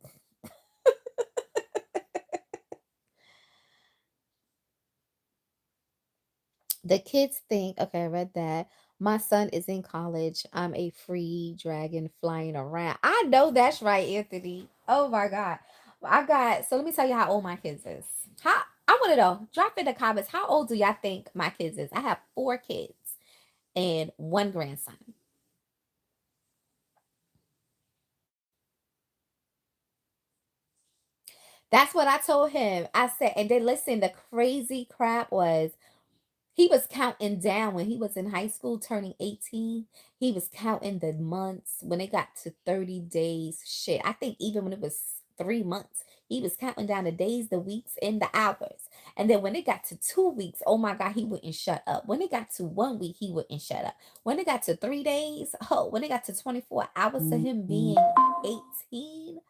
The kids think, okay, I read that. My son is in college. I'm a free dragon flying around. I know that's right, Anthony. Oh my God. So let me tell you how old my kids is. I want to know. Drop in the comments. How old do y'all think my kids is? I have four kids and one grandson. That's what I told him. I said, and then listen, the crazy crap was he was counting down when he was in high school, turning 18. He was counting the months when it got to 30 days. Shit, I think even when it was 3 months, he was counting down the days, the weeks, and the hours. And then when it got to 2 weeks, oh my God, he wouldn't shut up. When it got to 1 week, he wouldn't shut up. When it got to 3 days, oh, when it got to 24 hours to him being 18,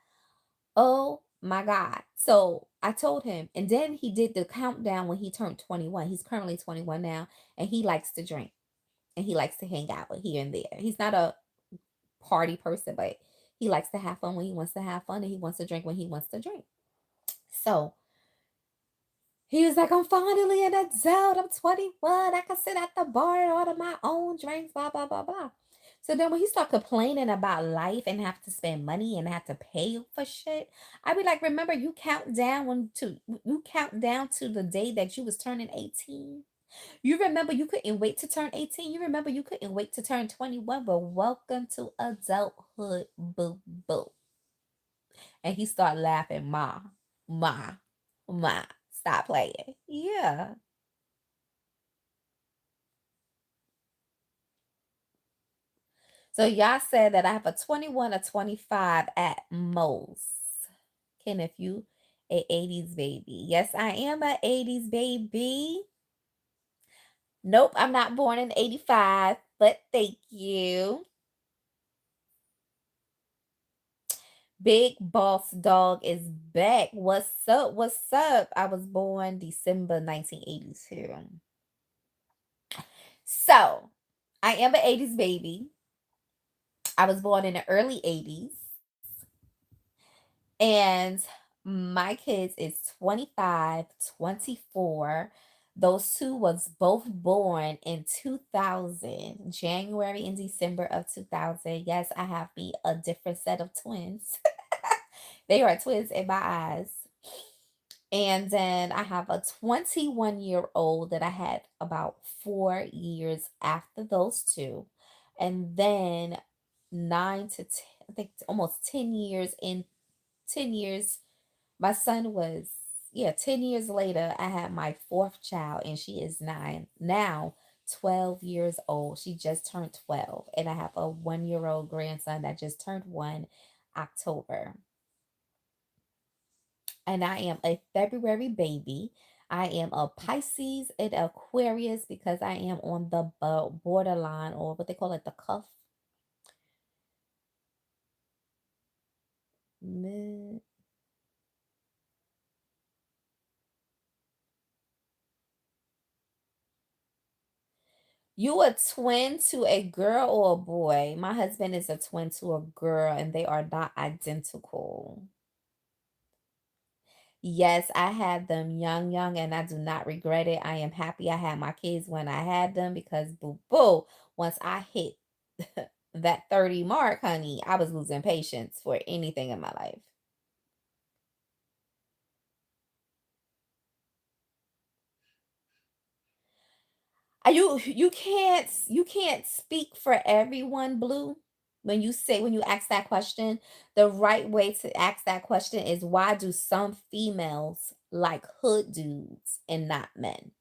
oh my God. So I told him, and then he did the countdown when he turned 21. He's currently 21 now, and he likes to drink and he likes to hang out here and there. He's not a party person, but he likes to have fun when he wants to have fun and he wants to drink when he wants to drink. So he was like, I'm finally an adult. I'm 21. I can sit at the bar and order my own drinks, blah, blah, blah, blah. So then when he start complaining about life and have to spend money and have to pay for shit, I'd be like, remember you count down to the day that you was turning 18. You remember you couldn't wait to turn 18. You remember you couldn't wait to turn 21. But welcome to adulthood, boo boo. And he started laughing, ma, ma, stop playing. Yeah. So y'all said that I have a 21 or 25 at most. Kenneth, you a 80s baby. Yes, I am a 80s baby. Nope, I'm not born in 85, but thank you. Big Boss Dog is back. What's up? What's up? I was born December 1982. So, I am an 80s baby. I was born in the early 80s. And my kids is 25, 24. Those two was both born in 2000, January and December of 2000. Yes, I have me a different set of twins. They are twins in my eyes. And then I have a 21-year-old that I had about 4 years after those two. And then 9 to 10, I think almost 10 years in 10 years. My son was, yeah, 10 years later, I had my fourth child, and she is now 12 years old. She just turned 12. And I have a 1 year old grandson that just turned one October. And I am a February baby. I am a Pisces and Aquarius because I am on the borderline, or what they call it, the cuff. Mid- You a twin to a girl or a boy? My husband is a twin to a girl, and they are not identical. Yes, I had them young, and I do not regret it. I am happy I had my kids when I had them because boo boo, once I hit that 30 mark, honey, I was losing patience for anything in my life. You can't speak for everyone, Blue. When you ask that question, the right way to ask that question is, why do some females like hood dudes and not men?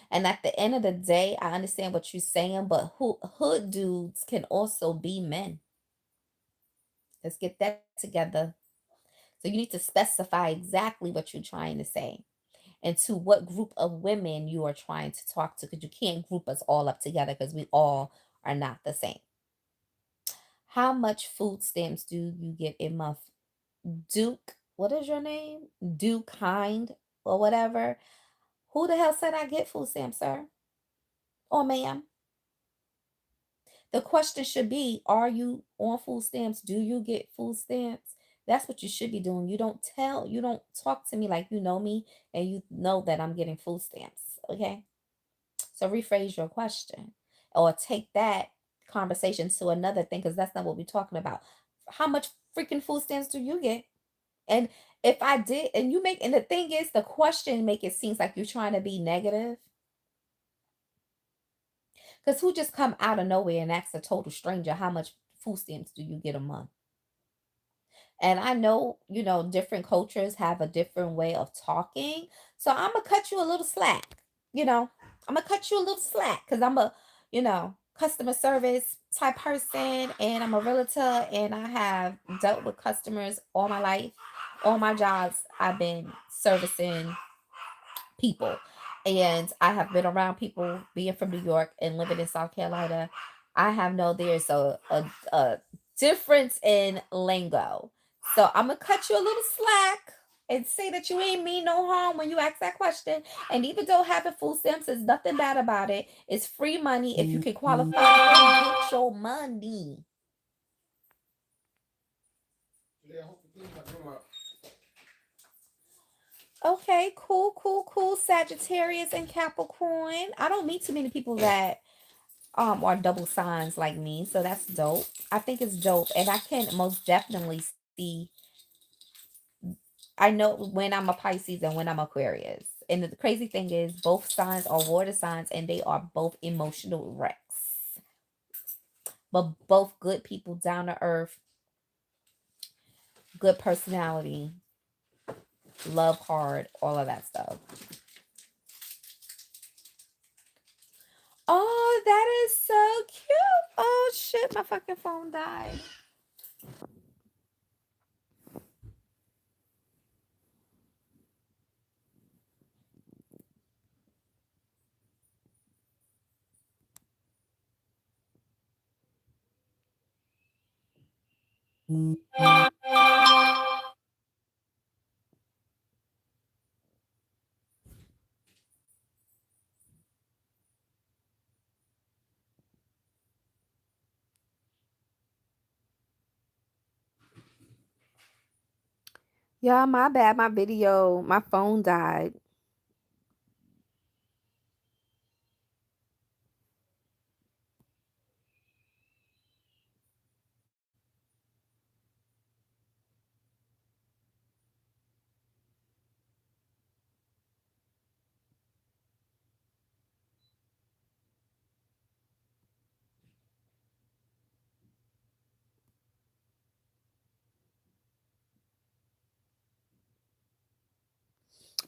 And at the end of the day, I understand what you're saying, but hood dudes can also be men. Let's get that together. So you need to specify exactly what you're trying to say and to what group of women you are trying to talk to, because you can't group us all up together because we all are not the same. How much food stamps do you get a month? Duke, what is your name? Duke Kind or whatever. Who the hell said I get food stamps, sir? Or ma'am? The question should be, are you on food stamps? Do you get food stamps? That's what you should be doing. You don't talk to me like you know me and you know that I'm getting food stamps. Okay. So rephrase your question or take that conversation to another thing, because that's not what we're talking about. How much freaking food stamps do you get? And if I did, and you make, and the thing is, the question make it seems like you're trying to be negative. Because who just come out of nowhere and ask a total stranger how much food stamps do you get a month? And I know, different cultures have a different way of talking. So I'm going to cut you a little slack. I'm going to cut you a little slack because I'm customer service type person, and I'm a realtor, and I have dealt with customers all my life. All my jobs, I've been servicing people. And I have been around people being from New York and living in South Carolina. I have know there's a difference in lingo. So I'm gonna cut you a little slack and say that you ain't mean no harm when you ask that question. And even though having food stamps is nothing bad about it, it's free money if you can qualify. Go get your money. Yeah, I hope you clean my room up. Okay, cool, cool, cool. Sagittarius and Capricorn. I don't meet too many people that are double signs like me, so that's dope. I think it's dope, and I can most definitely see. I know when I'm a Pisces and when I'm Aquarius. And the crazy thing is, both signs are water signs, and they are both emotional wrecks, but both good people, down to earth, good personality, love hard, all of that stuff. Oh, that is so cute. Oh shit, my fucking phone died. Yeah, my bad. My phone died.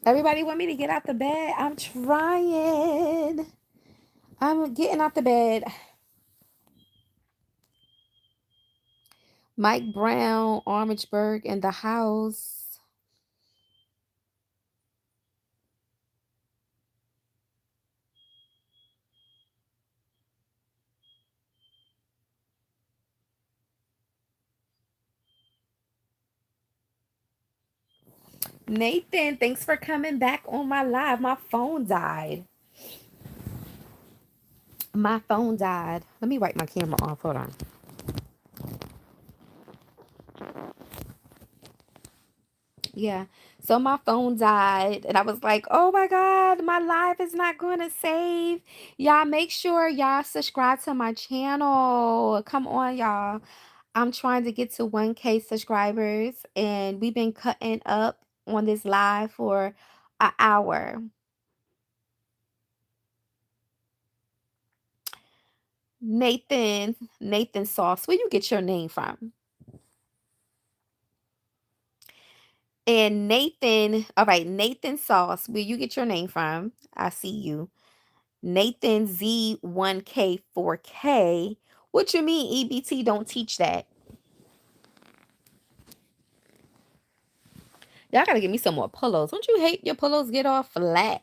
Everybody want me to get out the bed. I'm trying. I'm getting out the bed. Mike Brown, Orangeburg in the house. Nathan, thanks for coming back on my live. My phone died. My phone died. Let me wipe my camera off. Hold on. Yeah. So my phone died, and I was like, "Oh my god, my live is not going to save." Y'all make sure y'all subscribe to my channel. Come on, y'all. I'm trying to get to 1K subscribers, and we've been cutting up on this live for an hour. Nathan Sauce. Where you get your name from? And Nathan, all right, Nathan Sauce. Where you get your name from? I see you. Nathan Z1K4K. What you mean EBT don't teach that? Y'all gotta give me some more pillows. Don't you hate your pillows get off flat?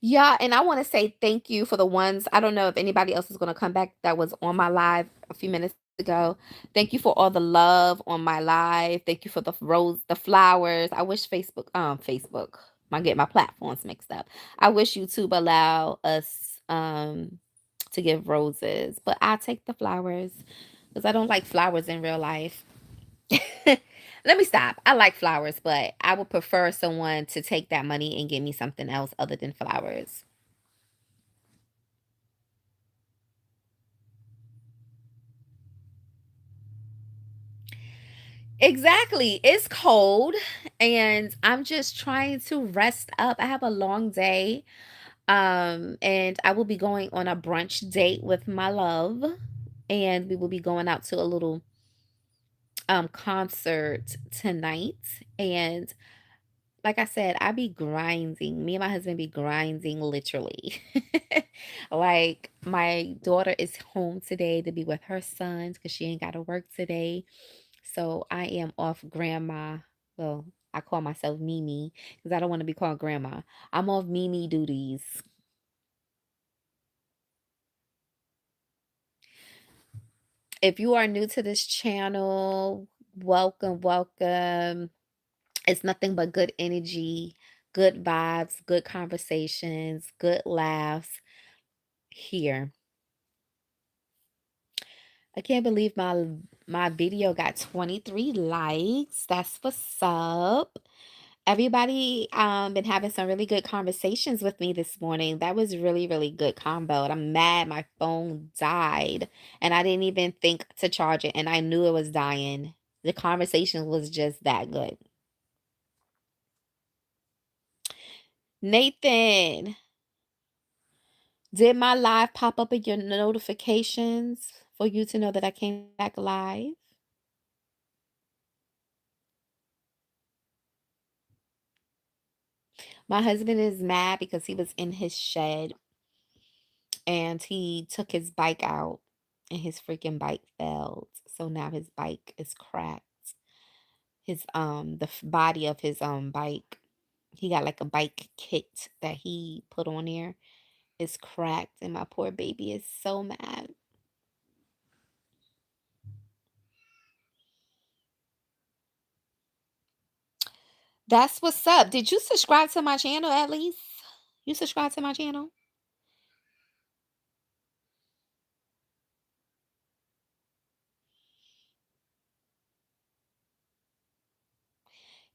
Yeah, and I want to say thank you for the ones. I don't know if anybody else is going to come back that was on my live a few minutes ago. Thank you for all the love on my live. Thank you for the rose, the flowers. I wish Facebook. I get my platforms mixed up. I wish YouTube allow us to give roses, but I take the flowers because I don't like flowers in real life. Let me stop. I like flowers, but I would prefer someone to take that money and give me something else other than flowers. Exactly. It's cold and I'm just trying to rest up. I have a long day. And I will be going on a brunch date with my love and we will be going out to a little concert tonight and like I said, I be grinding. Me and my husband be grinding literally. Like my daughter is home today to be with her sons because she ain't got to work today. So I am off grandma. Well, I call myself Mimi because I don't want to be called grandma. I'm off Mimi duties. If you are new to this channel, welcome, welcome. It's nothing but good energy, good vibes, good conversations, good laughs here. I can't believe my video got 23 likes. That's what's up. Everybody been having some really good conversations with me this morning. That was really, really good combo. And I'm mad my phone died and I didn't even think to charge it and I knew it was dying. The conversation was just that good. Nathan, did my live pop up in your notifications for you to know that I came back live? My husband is mad because he was in his shed and he took his bike out and his freaking bike failed. So now his bike is cracked. His body of his bike, he got like a bike kit that he put on there is cracked and my poor baby is so mad. That's what's up. Did you subscribe to my channel at least? You subscribe to my channel?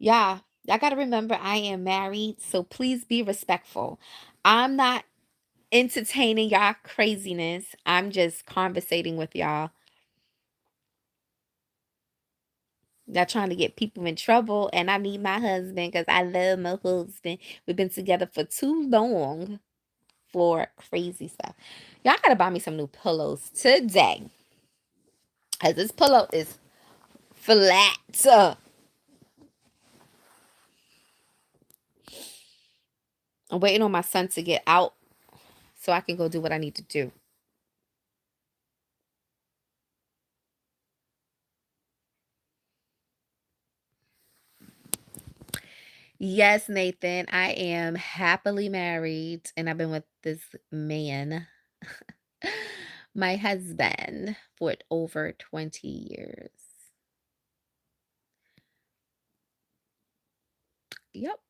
Yeah, I got to remember I am married, so please be respectful. I'm not entertaining y'all craziness. I'm just conversating with y'all. Not trying to get people in trouble, and I need my husband because I love my husband. We've been together for too long for crazy stuff. Y'all gotta buy me some new pillows today. Cause this pillow is flat. I'm waiting on my son to get out so I can go do what I need to do. Yes, Nathan, I am happily married and I've been with this man, my husband, for over 20 years. Yep.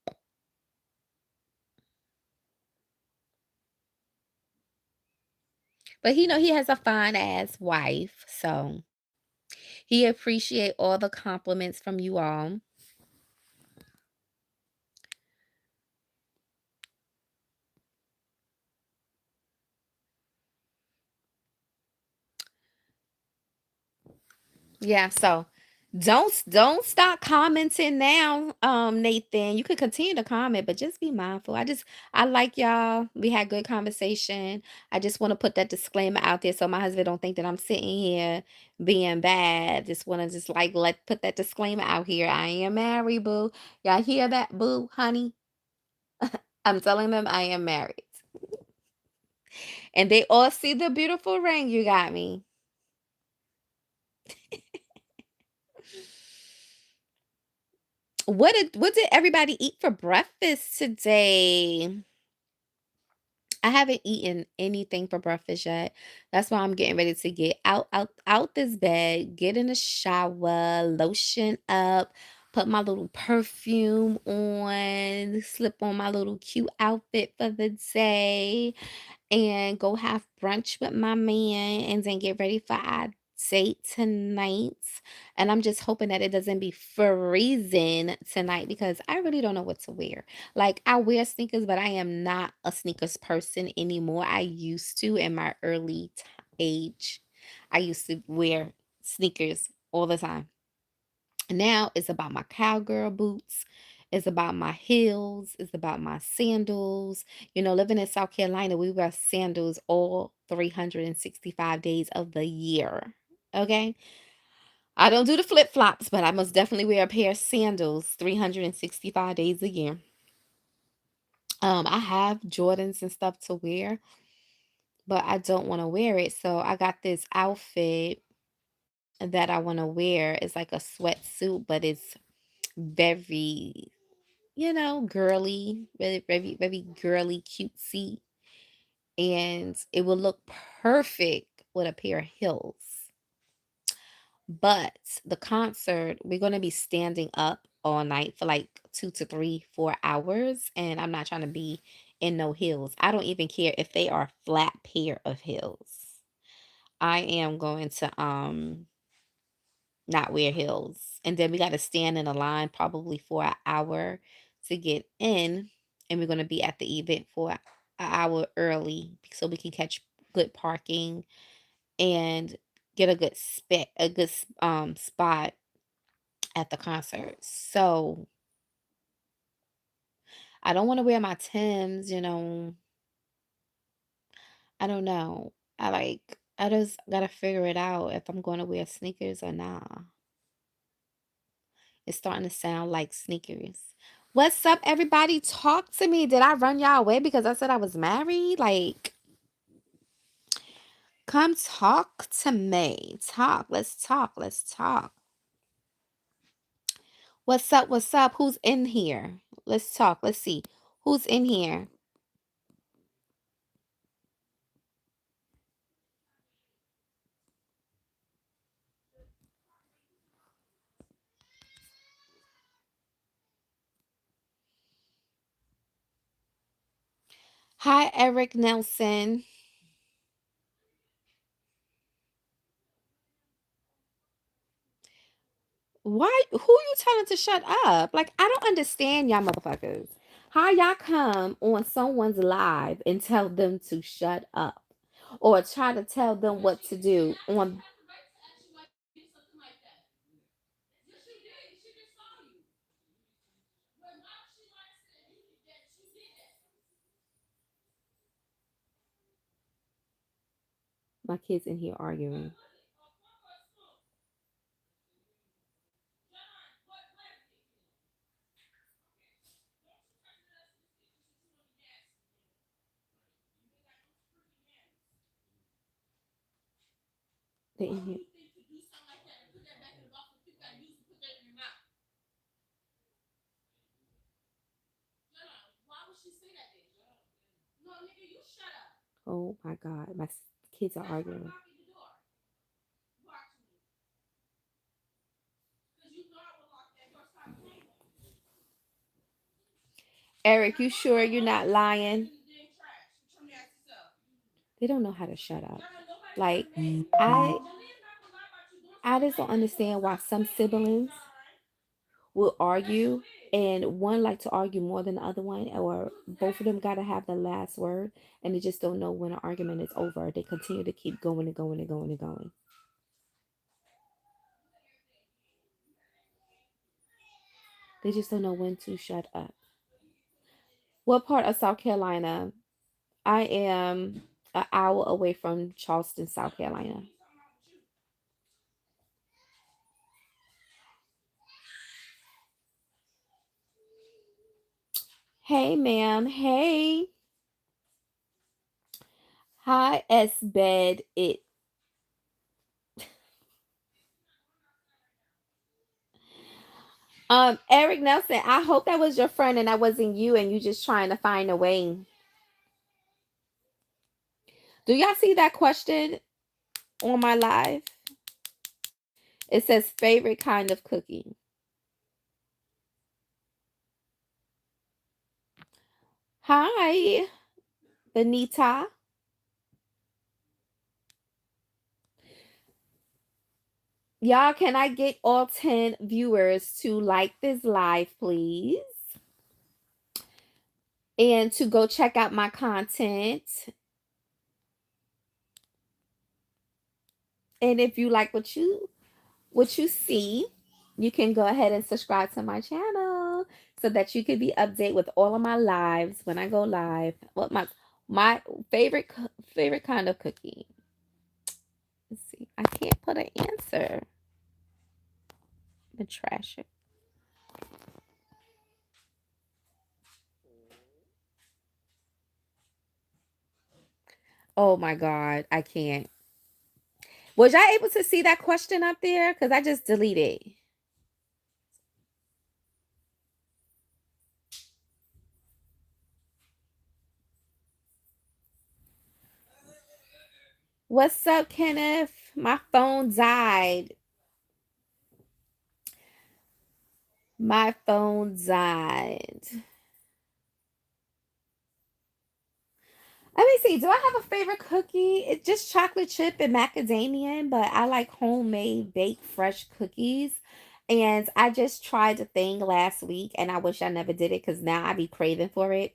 But he has a fine ass wife, so he appreciate all the compliments from you all. Yeah, so Don't stop commenting now, Nathan. You can continue to comment, but just be mindful. I like y'all. We had good conversation. I just want to put that disclaimer out there so my husband don't think that I'm sitting here being bad. Just want to just like let put that disclaimer out here. I am married, boo. Y'all hear that, boo, honey? I'm telling them I am married. And they all see the beautiful ring you got me. What did everybody eat for breakfast today? I haven't eaten anything for breakfast yet. That's why I'm getting ready to get out this bed, get in the shower, lotion up, put my little perfume on, slip on my little cute outfit for the day, and go have brunch with my man and then get ready for our date tonight. And I'm just hoping that it doesn't be freezing tonight because I really don't know what to wear. Like, I wear sneakers, but I am not a sneakers person anymore. I used to in my age. I used to wear sneakers all the time. Now it's about my cowgirl boots. It's about my heels. It's about my sandals. Living in South Carolina, we wear sandals all 365 days of the year. Okay. I don't do the flip flops, but I must definitely wear a pair of sandals 365 days a year. I have Jordans and stuff to wear, but I don't want to wear it. So I got this outfit that I want to wear. It's like a sweatsuit, but it's very, girly, very, very, very girly, cutesy, and it will look perfect with a pair of heels. But the concert, we're going to be standing up all night for like 2 to 3, 4 hours, and I'm not trying to be in no heels. I don't even care if they are flat pair of heels. I am going to not wear heels. And then we got to stand in a line probably for an hour to get in. And we're going to be at the event for an hour early so we can catch good parking and get a good spot at the concert. So I don't want to wear my Tims, I don't know. I just gotta figure it out if I'm going to wear sneakers or not. It's starting to sound like sneakers. What's up, everybody? Talk to me. Did I run y'all away because I said I was married? Like, come talk to me. Talk. Let's talk. Let's talk. What's up? What's up? Who's in here? Let's talk. Let's see. Who's in here? Hi, Eric Nelson. Why? Who you telling to shut up? Like, I don't understand y'all motherfuckers. How y'all come on someone's live and tell them to shut up, or try to tell them what to do on? My kids in here arguing. They in here. Oh my God, kids are arguing. Eric, you sure you're not lying? They don't know how to shut up. Like, I I just don't understand why some siblings will argue and one like to argue more than the other one, or both of them gotta have the last word, and they just don't know when an argument is over. They continue to keep going and going and going and going. They just don't know when to shut up. What part of South Carolina? I am an hour away from Charleston, South Carolina. Hey, ma'am. Hey. Hi, S bed. Eric Nelson. I hope that was your friend and that wasn't you, and you just trying to find a way. Do y'all see that question on my live? It says favorite kind of cookie. Hi, Benita. Y'all, can I get all 10 viewers to like this live, please? And to go check out my content. And if you like what you see, you can go ahead and subscribe to my channel so that you can be updated with all of my lives when I go live. What my favorite kind of cookie. Let's see. I can't put an answer. The trash it. Oh my god, I can't. Was y'all able to see that question up there? Because I just deleted. What's up, Kenneth? My phone died. My phone died. Let me see. Do I have a favorite cookie? It's just chocolate chip and macadamia, but I like homemade baked fresh cookies. And I just tried the thing last week, and I wish I never did it because now I be craving for it.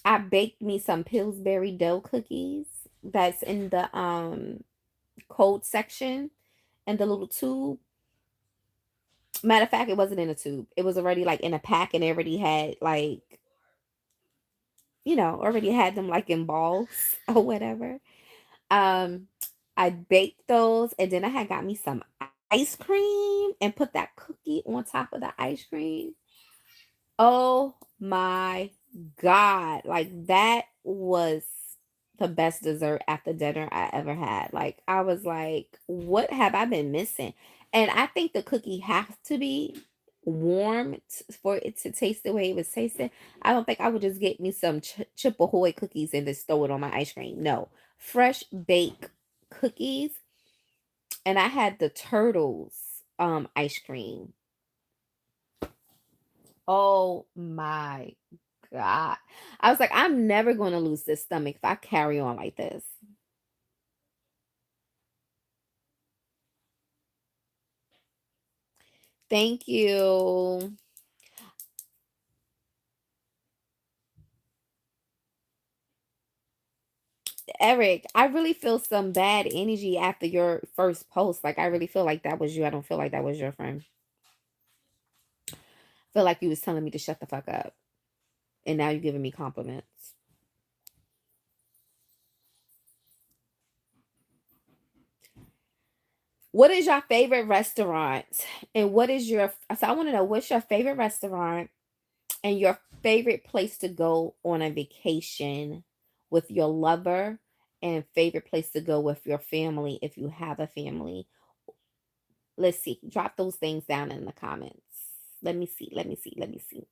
I baked me some Pillsbury dough cookies that's in the cold section and the little tube. Matter of fact, it wasn't in a tube. It was already like in a pack and it already had like, already had them like in balls or whatever. Um, I baked those and then I had got me some ice cream and put that cookie on top of the ice cream. Oh my God. Like that was the best dessert after dinner I ever had. Like I was like, what have I been missing? And I think the cookie has to be warm for it to taste the way it was tasting. I don't think I would just get me some Chip Ahoy cookies and just throw it on my ice cream. No, fresh baked cookies. And I had the turtles ice cream. Oh my God. I was like, I'm never going to lose this stomach if I carry on like this. Thank you. Eric, I really feel some bad energy after your first post. Like, I really feel like that was you. I don't feel like that was your friend. I feel like you was telling me to shut the fuck up. And now you're giving me compliments. What is your favorite restaurant? And what is your, so I want to know what's your favorite restaurant and your favorite place to go on a vacation with your lover and favorite place to go with your family if you have a family. Let's see. Drop those things down in the comments. Let me see. Let me see. Let me see.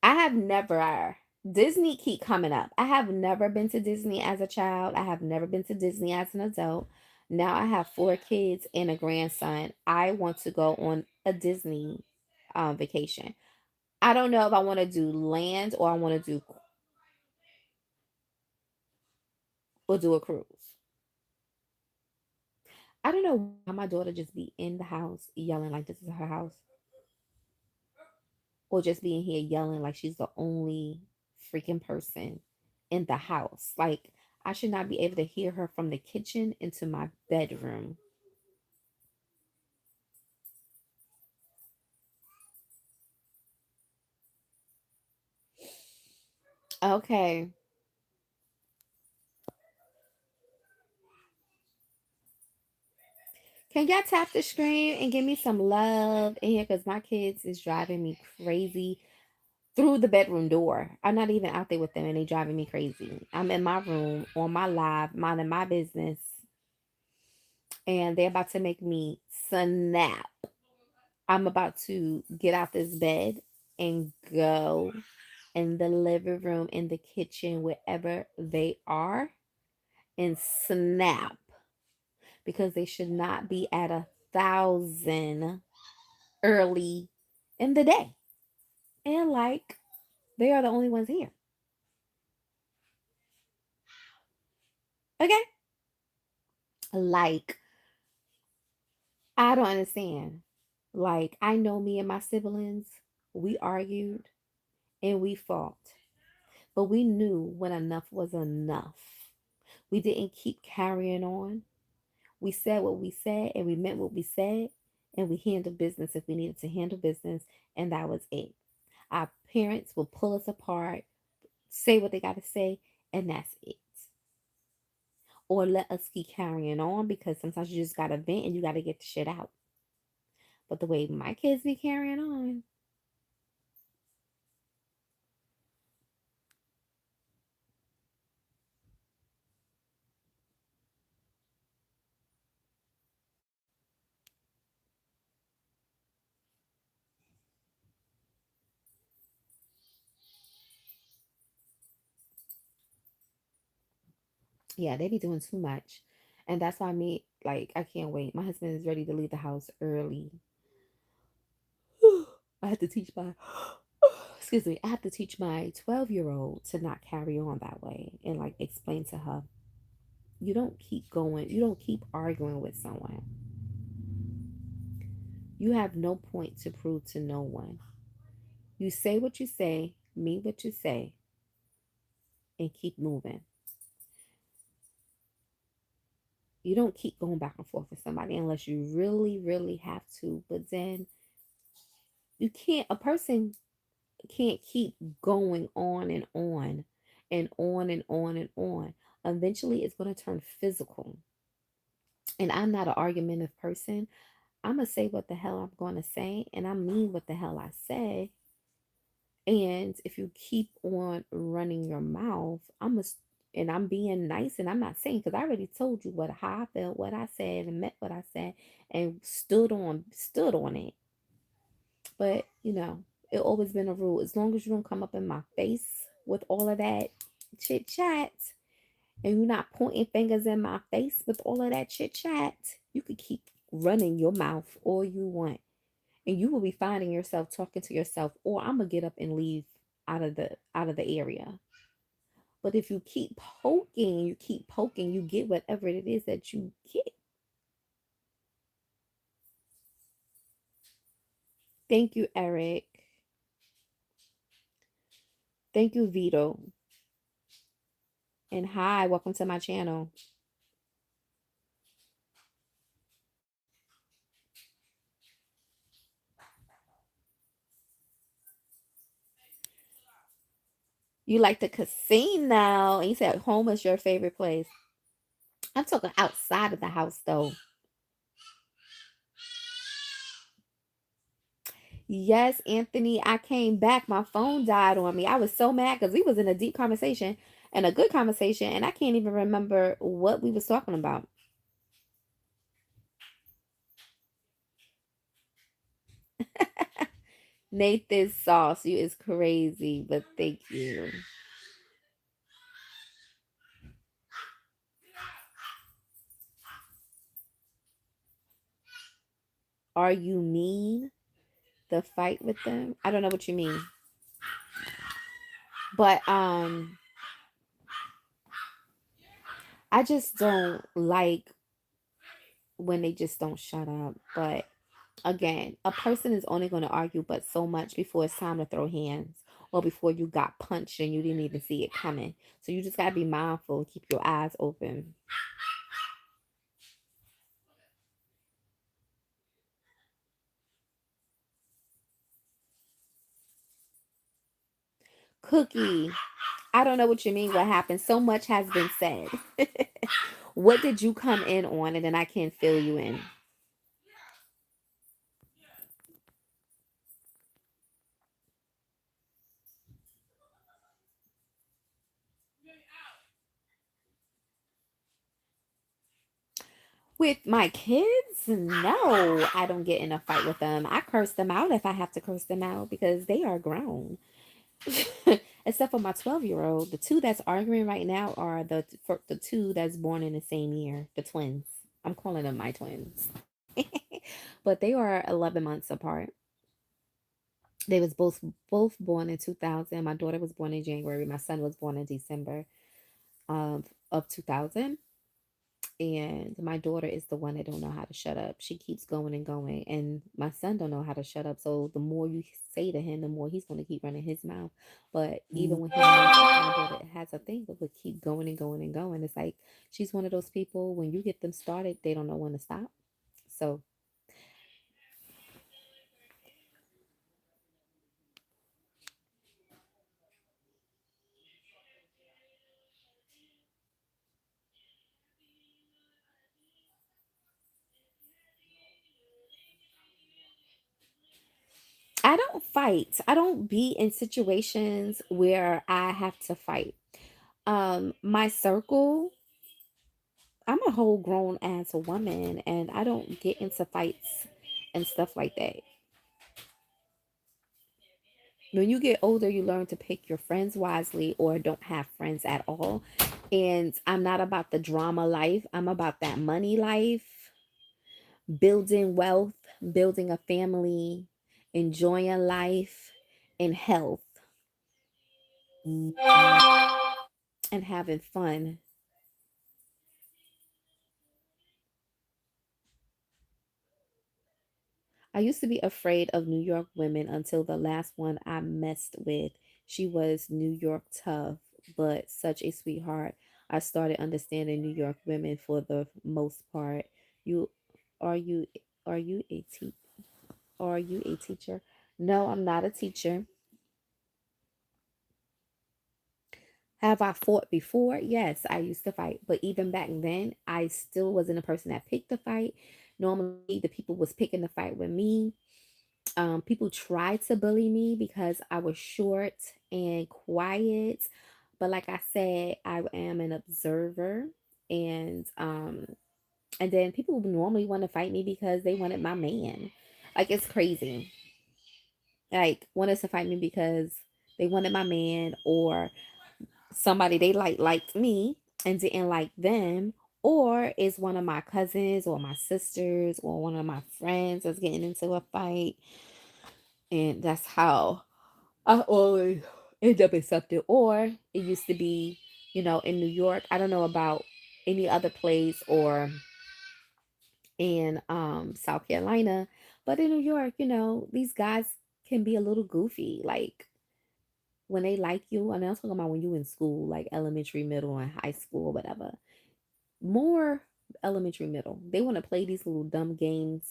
I have never Disney keep coming up. I have never been to Disney as a child. I have never been to Disney as an adult. Now I have four kids and a grandson. I want to go on a Disney vacation. I don't know if I want to do land or I want to do a cruise. I don't know why my daughter just be in the house yelling like this is her house, or just being here yelling like she's the only freaking person in the house. Like I should not be able to hear her from the kitchen into my bedroom. Okay. Can y'all tap the screen and give me some love in here? Because my kids is driving me crazy through the bedroom door. I'm not even out there with them and they driving me crazy. I'm in my room on my live, minding my business, and they're about to make me snap. I'm about to get out this bed and go in the living room, in the kitchen, wherever they are, and snap because they should not be at 1,000 early in the day. And like, they are the only ones here. Okay? Like, I don't understand. Like, I know me and my siblings, we argued and we fought, but we knew when enough was enough. We didn't keep carrying on. We said what we said and we meant what we said, and we handled business if we needed to handle business, and that was it. Our parents will pull us apart, say what they got to say, and that's it. Or let us keep carrying on because sometimes you just got to vent and you got to get the shit out. But the way my kids be carrying on, yeah, they be doing too much. And that's why me, like, I can't wait. My husband is ready to leave the house early. I have to teach my, excuse me, I have to teach my 12-year-old to not carry on that way and like explain to her, you don't keep going, you don't keep arguing with someone. You have no point to prove to no one. You say what you say, mean what you say, and keep moving. You don't keep going back and forth with somebody unless you really, really have to. But then you can't, a person can't keep going on and on and on and on and on. Eventually, it's going to turn physical. And I'm not an argumentative person. I'm going to say what the hell I'm going to say, and I mean what the hell I say. And if you keep on running your mouth, and I'm being nice, and I'm not saying because I already told you what how I felt, what I said, and meant what I said, and stood on it. But it always been a rule. As long as you don't come up in my face with all of that chit chat, and you're not pointing fingers in my face with all of that chit chat, you could keep running your mouth all you want, and you will be finding yourself talking to yourself, or I'm gonna get up and leave out of the area. But if you keep poking, you get whatever it is that you get. Thank you, Eric. Thank you, Vito. And hi, welcome to my channel. You like the casino, and you said home is your favorite place. I'm talking outside of the house, though. Yes, Anthony, I came back. My phone died on me. I was so mad because we was in a deep conversation and a good conversation, and I can't even remember what we was talking about. Nathan's sauce, you is crazy, but thank you. Are you mean? The fight with them? I don't know what you mean. But I just don't like when they just don't shut up. But again, a person is only going to argue but so much before it's time to throw hands, or before you got punched and you didn't even see it coming. So you just got to be mindful and keep your eyes open. Cookie, I don't know what you mean. What happened? So much has been said. What did you come in on, and then I can fill you in. With my kids, no, I don't get in a fight with them. I curse them out if I have to curse them out because they are grown. Except for my 12-year-old. The two that's arguing right now are the two that's born in the same year, the twins. I'm calling them my twins. But they are 11 months apart. They was both born in 2000. My daughter was born in January. My son was born in December of 2000. And my daughter is the one that don't know how to shut up. She keeps going and going, and my son don't know how to shut up. So the more you say to him, the more he's going to keep running his mouth. But even when he knows that my daughter has a thing, but would keep going and going and going. It's like she's one of those people, when you get them started, they don't know when to stop. So I don't fight. I don't be in situations where I have to fight. My circle, I'm a whole grown ass woman, and I don't get into fights and stuff like that. When you get older, you learn to pick your friends wisely or don't have friends at all. And I'm not about the drama life, I'm about that money life, building wealth, building a family, enjoying life, and health, and having fun. I used to be afraid of New York women until the last one I messed with. She was New York tough, but such a sweetheart. I started understanding New York women for the most part. You are you are you a te- are you a teacher? No, I'm not a teacher. Have I fought before? Yes, I used to fight, but even back then, I still wasn't a person that picked the fight. Normally, the people was picking the fight with me. People tried to bully me because I was short and quiet. But like I said, I am an observer, and and then people would normally want to fight me because they wanted my man. Like it's crazy. Like wanted to fight me because they wanted my man, or somebody they liked me and didn't like them, or is one of my cousins or my sisters or one of my friends that's getting into a fight, and that's how I always end up accepting. Or it used to be, in New York. I don't know about any other place or in South Carolina, but in New York, these guys can be a little goofy. Like when they like you, and I'm talking about when you in school, like elementary, middle, and high school, whatever. More elementary, middle. They want to play these little dumb games,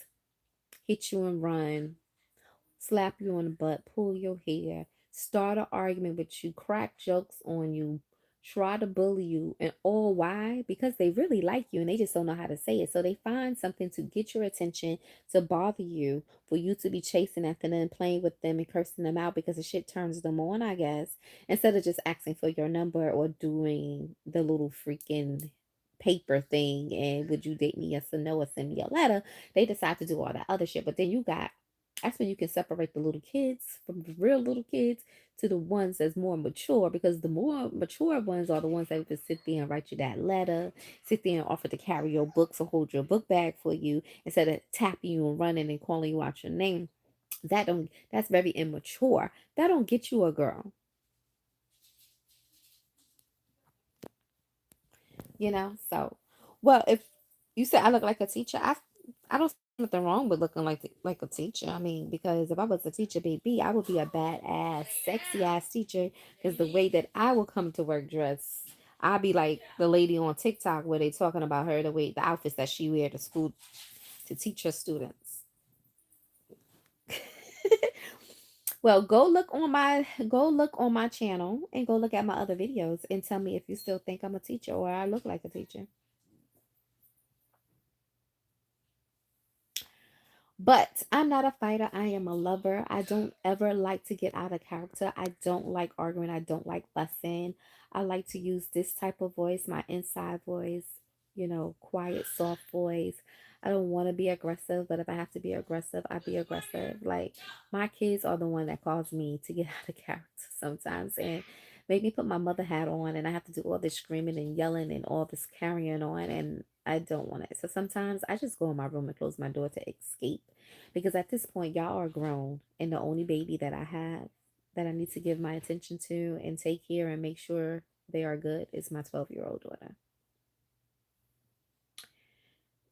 hit you and run, slap you on the butt, pull your hair, start an argument with you, crack jokes on you, try to bully you, and all why? Because they really like you and they just don't know how to say it. So they find something to get your attention, to bother you, for you to be chasing after them, playing with them, and cursing them out because the shit turns them on, I guess. Instead of just asking for your number or doing the little freaking paper thing and would you date me, yes or no, or send me a letter, they decide to do all that other shit. But then you got that's when you can separate the little kids from the real little kids to the ones that's more mature, because the more mature ones are the ones that would sit there and write you that letter, sit there and offer to carry your books or hold your book bag for you instead of tapping you and running and calling you out your name. That's very immature. That don't get you a girl, So, well, if you said I look like a teacher, I don't see nothing wrong with looking like a teacher. I mean, because if I was a teacher, baby, I would be a badass, sexy ass teacher. Because the way that I will come to work dressed, I'd be like the lady on TikTok where they talking about her, the outfits that she wear to school to teach her students. Well, go look on my channel and go look at my other videos and tell me if you still think I'm a teacher or I look like a teacher. But I'm not a fighter. I am a lover. I don't ever like to get out of character. I don't like arguing. I don't like fussing. I like to use this type of voice, my inside voice, quiet, soft voice. I don't want to be aggressive, but if I have to be aggressive, I be aggressive. Like my kids are the one that cause me to get out of character sometimes and make me put my mother hat on and I have to do all this screaming and yelling and all this carrying on and I don't want it. So sometimes I just go in my room and close my door to escape because at this point, y'all are grown, and the only baby that I have that I need to give my attention to and take care and make sure they are good is my 12-year-old daughter.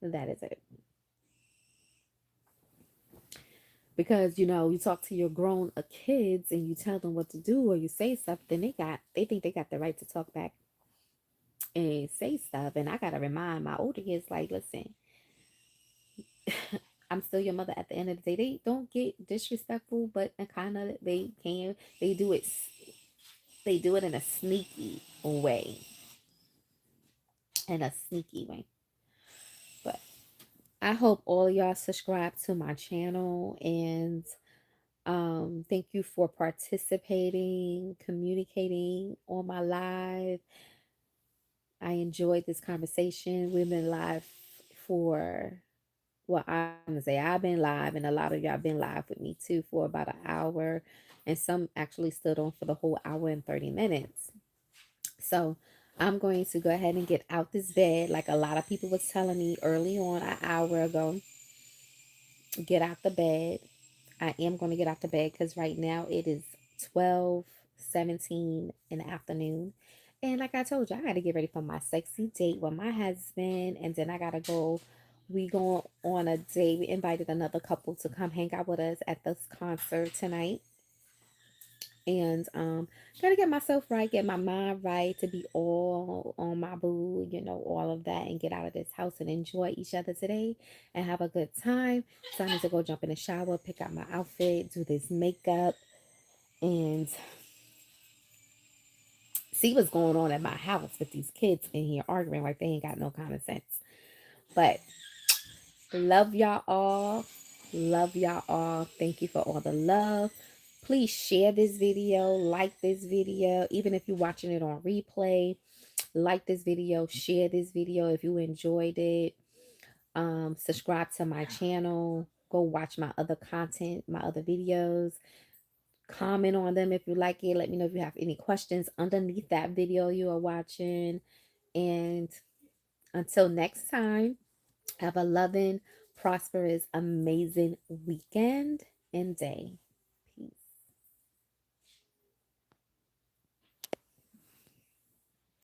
That is it. Because you talk to your grown kids and you tell them what to do or you say stuff, then they think they got the right to talk back and say stuff. And I gotta remind my older kids, like, listen, I'm still your mother at the end of the day. They don't get disrespectful, but kind of they can. They do it. They do it in a sneaky way. In a sneaky way. But I hope all y'all subscribe to my channel and thank you for participating, communicating on my live. I enjoyed this conversation. We've been live for I'm gonna say I've been live, and a lot of y'all been live with me too for about an hour, and some actually stood on for the whole hour and 30 minutes. So I'm going to go ahead and get out this bed, like a lot of people was telling me early on an hour ago. Get out the bed. I am going to get out the bed because right now it is 12:17 in the afternoon. And like I told you, I got to get ready for my sexy date with my husband. And then I got to go. We going on a date. We invited another couple to come hang out with us at this concert tonight. And gotta get myself right, get my mind right to be all on my boo, all of that, and get out of this house and enjoy each other today and have a good time. So I need to go jump in the shower, pick out my outfit, do this makeup, and see what's going on at my house with these kids in here arguing like they ain't got no common sense. But love y'all all. Love y'all all. Thank you for all the love. Please share this video, like this video, even if you're watching it on replay. Like this video, share this video if you enjoyed it. Subscribe to my channel. Go watch my other content, my other videos. Comment on them if you like it. Let me know if you have any questions underneath that video you are watching. And until next time, have a loving, prosperous, amazing weekend and day.